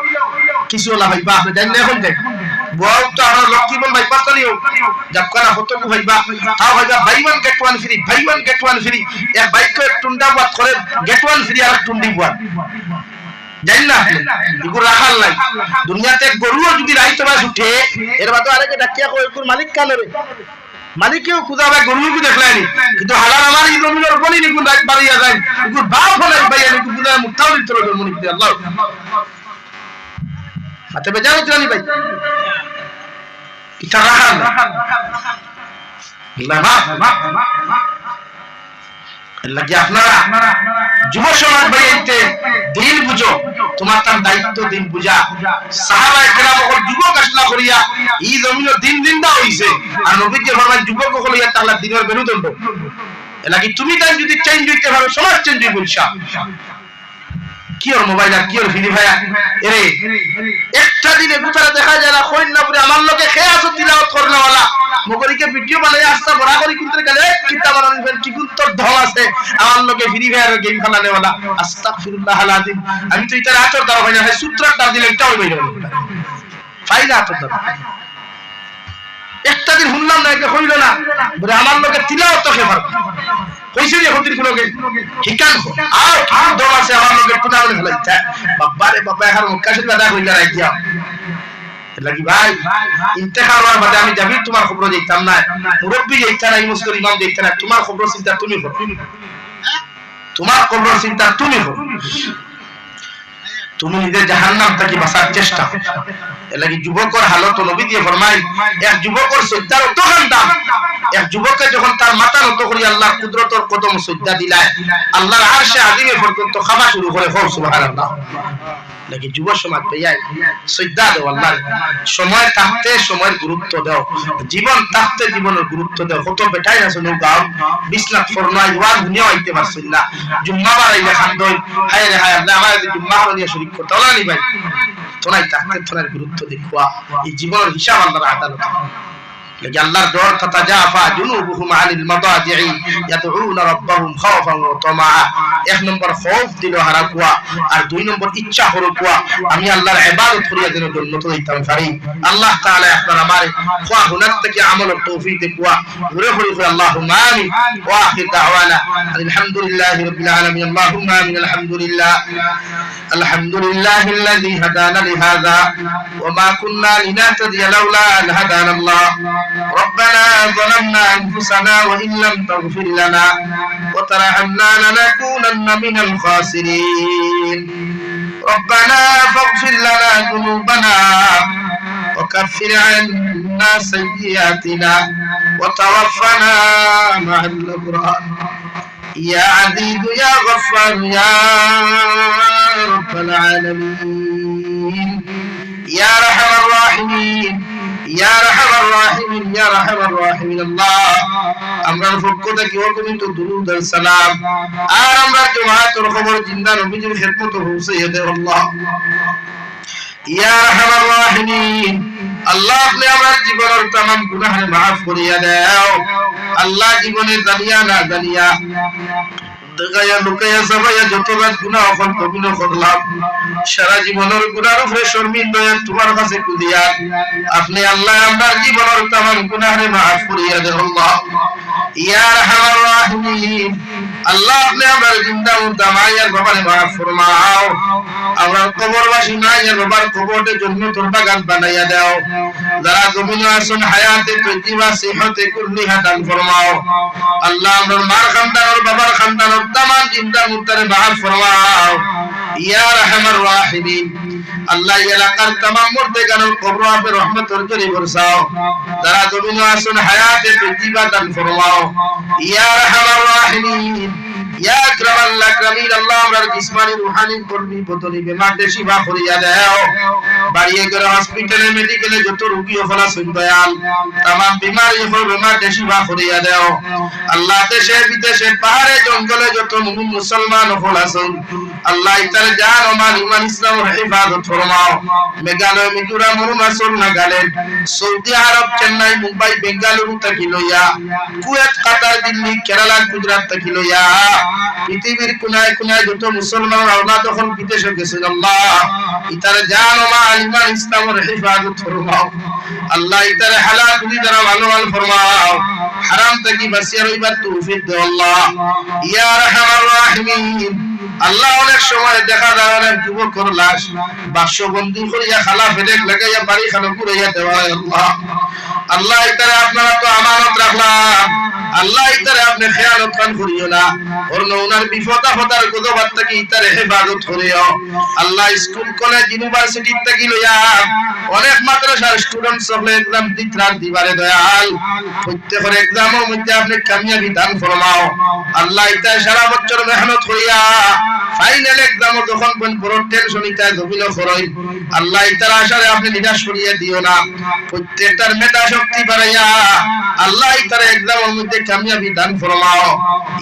কিছু হলা ভাইবা আপনি জানেন এখন দেখ বহুত তো আমরা লক্ষ্মীবন ভাই পাতালিও যাকরা হতকু ভাইবা তাও ভাইবা buy one get one free, buy one get one free. এক বাইক এক টুন্ডা বাত করে গেট ওয়ান ফ্রি আর টুন্ডি বাত জানেন না এগুলো রাখাল নাই দুনিয়াতে। গরুও যদি রাইতে বাস উঠে এর বাদে আরেকে ডাকিয়া কই এর মালিক কানরে মালিকেও খুদা ভাই গরুকে দেখলানি, কিন্তু হালাল আমার এই জমির বলি নি কোন রাত বাড়িয়া যায় এগুলো বাপ হলে ভাই আমি খুদা মুতাওয়ালি তোর মনে করে আল্লাহ হাতে বেজাও জানি ভাই এটা রাখাল লাগে আপনারা যুব সমাজ ভাইতে দিন বুঝো, তোমার তার দায়িত্ব দিন বুঝা। সাহাবায়ে কেরাম ওর যুবক আসলা করিয়া এই জমিন দিন দিন দা হইছে আর নবীজি ফরমান যুবক কলিয়া তাআলা দিনের মেরুদণ্ড। এলাকি তুমি তাই যদি চেঞ্জ হইতে পারো সমাজ চেঞ্জ হইব ইনশাআল্লাহ। কি ওর মোবাইল আর কি ওর ফ্রি ফায়ার এরে একটা দিনে গুতারা দেখা যায় না কইন না পুরো আমার লগে খেয়ে আসো তিলাওয়াত করনেওয়ালা মগরিকে ভিডিও বানায় আসতা বড়া করি কিন্তু গেলে কিতা বানানি ফের কি গুত্তর ধম আছে আমার লগে ফ্রি ফায়ার গেম খেলানেওয়ালা। আস্তাগফিরুল্লাহ আলাযিম। আমি তো এটা আচর দাও ভাই না সূত্রটা দিলে এটা হইবে না ফায়দা আচর দাও। একটা দিন শুনলাম না এটা কইল না বলে আমার লগে তিলাওয়াত তো খেফার কইছে যে হতির গুলোকে হিকান আর আর দল আছে আমার লগে টুনালে ফেলাইতা বাবা রে বাবা আর মুকাশির বাদা কইলা রাখিয়া লাগি ভাই ইন্তেখার হওয়ার বাদে আমি যাবি তোমার খবর দিতাম না, মুরব্বি যাইতা না, মুসলিম ইমাম যাইতা না, তোমার খবর চিন্তা তুমি করো, তোমার খবর চিন্তা তুমি করো। তুমি নিজের জাহান্নাম থেকে বাঁচার চেষ্টা করো। এর লাগি যুবকের হালত নবী দিয়ে ফরমাই এক যুবকের সজ্জার অতখান দাম, এক যুবককে যখন তার মাথা নত করি আল্লাহর কুদরতের কদম সজ্জা দিলায় আল্লাহর আরশে আজিমে পর্যন্ত খাওয়া শুরু করে হোক সুবহানাল্লাহ। নাকি যুব সমাজ ভাইয়াই সজ্জা দাও আল্লাহর সময় থাকতে সময়ের গুরুত্ব দাও, জীবন থাকতে জীবনের গুরুত্ব দাও। কত বেটাই না শুনো গাও বিসলাত ফরমাই ওয়াজ দুনিয়া হইতে পারছেন না জুম্মা বাড়াইলে খান্দই হায় রে হায় আল্লাহ আমাদের জুম্মা হলিয়া শরীক করতে হলো না ভাই। তোনাই থাকতে তোনার গুরুত্ব দেখুয়া এই জীবনের হিসাব আল্লাহর আদালত لكن الله دور تتجافى جنوبهم عن المضاجع يدعون ربهم خوفا وطمعا। এক নম্বর খৌফ দিল হারাকুয়া আর দুই নম্বর ইচ্ছা হরকুয়া আমি আল্লাহর ইবাদত করিয়া যেন উন্নত হইতাম পারি। আল্লাহ তাআলা আপনার আমারে খোয়া হুনার থেকে আমলের তৌফিক দেওয়া ঘুরে ঘুরে আল্লাহুম্মা আমিন। ওয়া আখির দাওয়ানা আলহামদুলিল্লাহি রাব্বিল আলামিন। আল্লাহুম্মা আমিন। আলহামদুলিল্লাহ আলহামদুলিল্লাহিল্লাযী হাদানা লিহাযা ওয়া মা কুন্না লিনাহতাদিয়া লাউলা আন হাদানাল্লাহ। ربنا ظلمنا أنفسنا وإن لم تغفر لنا وترحمنا لنكونن من الخاسرين. ربنا فاغفر لنا ذنوبنا وكفر عنا سيئاتنا وتوفنا مع الأبرار. يا عزيز يا غفار يا رب العالمين يا أرحم الراحمين يا أرحم الراحمين يا أرحم الراحمين। الله আমরার পক্ষ থেকে ওরকমই তো দুরূদ আর সালাম আর আমরা জামাতের খবর জিন্দা নবীজির খিদমতে পৌঁছে দেব। আল্লাহ ইয়া আরহামার রাহিমিন। আল্লাহ আপনি আমার জীবনের तमाम গুনাহ মাফ করিয়া দাও। আল্লাহ জীবনে জানিয়া না জানিয়া দেখাইয়া লুকাইয়া যাবাইয়া যত রাত গুনাহ অকল্পবিন করলাম, সারা জীবনের গুনার উপরে শর্মিন্দা হয়ে তোমার কাছে কুদিয়া আপনি আল্লাহ আমার জীবনের তামাম গুনাহরে মাফ করিয়া দেন আল্লাহ ইয়া আরহামার রাহিমিন। আল্লাহ আপনি আমার জিন্দা মুর্দা মায়ের বাবারে মাফ ফরমাও, আমার কবরবাসী মায়ের বাবার কবরতে জান্নাতুল বাগান বানাইয়া দাও, যারা জমিনে আছেন হায়াতে তৈয়বা সিহতে কুল্লিহা দান ফরমাও। আল্লাহ আমার মার খানদানের বাবার খানদানের তামাম জিন্দা মুর্দারে মাফ ফরমাও ইয়া আরহামার রাহিমিন। আল্লাহ এলাকার তামাম মুর্দাগানের কবর আপনি রহমতের জরি বরসাও, যারা জমিনে আছেন হায়াতে তৈয়বা দান ফরমাও ইয়া আরহামার রাহিমিন। ইয়া আকরামাল আকরামিন। আল্লাহ আমার জিসমানি রূহানি কলবি বদনি বেমারতে শিফা করিয়া দাও, বাড়িয়ে করে হসপিটালে মেডিকেলে যত রোগী হল আছেন দয়াল তামাম বিমারি হল বেমারতে শিফা করিয়া দাও। আল্লাহ দেশে বিদেশে পাহাড়ে জঙ্গলে যত মুমিন মুসলমান হল আছেন আল্লাহ ইতার জান ও মাল ইমান ইসলামের হেফাজত ফরমাও। মেঘালয়, মিজোরাম, অরুণাচল, নাগাল্যান্ড, সৌদি আরব, চেন্নাই, মুম্বাই, বেঙ্গালুরু থেকে লইয়া কুয়েত, কাতার, দিল্লি, কেরালা, গুজরাট থেকে লইয়া পৃথিবীর কোনায় কোনায় যত মুসলমান আল্লাহ তখন বিদেশে গেছেন আল্লাহ ইতার জান ও মাল ইমান ইসলামের হেফাজত ফরমাও। আল্লাহ ইতার হালাল রুজি দ্বারা ভালো ভালো ফরমাও, হারাম থেকে বাঁচিয়ে রইবার তৌফিক দাও আল্লাহ ইয়া আরহামার রাহিমিন। আল্লাহ অনেক সময় দেখা যায় অনেক যুবকের লাশ বাক্সবন্দি করিয়া খালা ফেলে লাগাইয়া বাড়ি খানো পুরাইয়া দেওয়া আল্লাহ। আল্লাহ ইতারে আপনারা তো আমানত রাখলাম, আল্লাহ ইতারে আপনি খেয়ালত খান করিও না, ওর নৌনার বিপদ আপদার গজবাত থেকে ইতারে হেফাজত করিও আল্লাহ। স্কুল, কলেজ, ইউনিভার্সিটি থেকে লইয়া অনেক মাদ্রাসার স্টুডেন্ট সকলে এক্সাম দিতরার দিবারে দয়াল প্রত্যেকের এক্সামের মধ্যে আপনি কামিয়াবি দান ফরমাও আল্লাহ। ইতারে সারা বছর মেহনত করিয়া ফাইনাল এক্সাম যখন কোন বড় টেনশন ইতা জমিল করই আল্লাহ ইতার আশারে আপনি নিরাশ করিয়া দিও না, প্রত্যেকটার মেধা শক্তি বাড়াইয়া আল্লাহ ইতার এক্সামের মধ্যে কামিয়াবি দান ফরমাও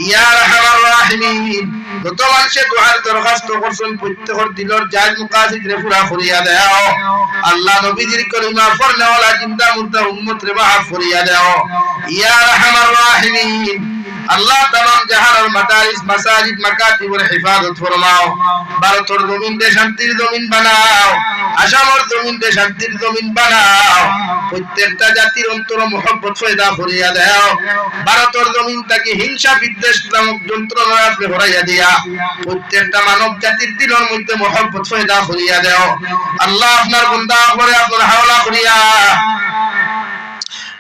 ইয়া আরহামার রাহিমিন। যত মানুষে দুআর দরখাস্ত করছেন প্রত্যেকের দিলের জায়েজ মুকাসিদ রে পুরা করিয়া দাও আল্লাহ। নবীজির কলিমা পড়নেওয়ালা জিন্দা মুর্দা উম্মত রে মাফ করিয়া দাও ইয়া আরহামার রাহিমিন। আল্লাহ তামাম জাহানের মাদারিস, মাসাজিদ, মাকাতিবের হেফাজত ফরমাও। ভারতের জমিন দে শান্তির জমিন বানাও, আসামের জমিন দে শান্তির জমিন বানাও, প্রত্যেকটা জাতির অন্তর মহব্বত পয়দা করিয়া দাও। ভারতের জমিন থেকে হিংসা বিদ্বেষ নামক যন্ত্রণা আপনি হরাইয়া দিয়া প্রত্যেকটা মানব জাতির দিলের মধ্যে মহব্বত পয়দা করিয়া দাও আল্লাহ। আপনার বান্দা করে আপনার হাওলা করিয়া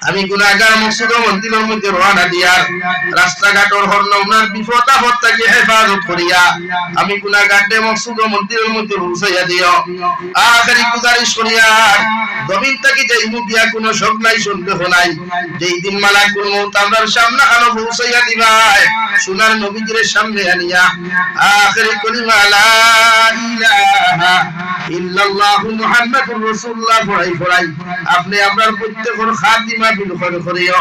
আমি গুনাহগার মকসুদ মন্দিরের মধ্যে রওনা দিয়া রাস্তাঘাটের হরন উনার বিপদ আপদ থেকে হেফাজত করিয়া আমি গুনাহগারদের মকসুদ মন্দিরের মধ্যে পৌঁছাইয়া দিও। আখেরি গুজারিশ করিয়া জমিন থেকে যেই মুখিয়া কোনো শোক নাই, সন্দেহ নাই, যেই দিন মালাকুল মউত আমরার সামনে খানো পৌঁছাইয়া দিবাই সোনার নবীজির সামনে আনিয়া আখেরি কলিমা লা ইলাহা ইল্লাল্লাহু মুহাম্মাদুর রাসূলুল্লাহ পড়াই আপনি আপনার প্রত্যেকের খাতিমা বিল খৈর করিও।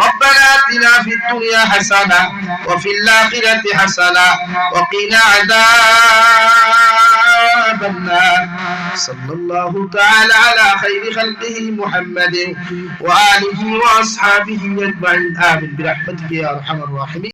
রব্বানা আতিনা ফিদ দুনিয়া হাসানা ওয়া ফিল আখিরাতি হাসানা ওয়া কিনা আযাবান নার। সাল্লাল্লাহু তাআলা আলা খাইরি খালকিহি মুহাম্মাদিন ওয়া আলিহি ওয়া আসহাবিহি আজমাইন। আমিন বিরহমাতিকা ইয়া আরহামার রাহিমিন।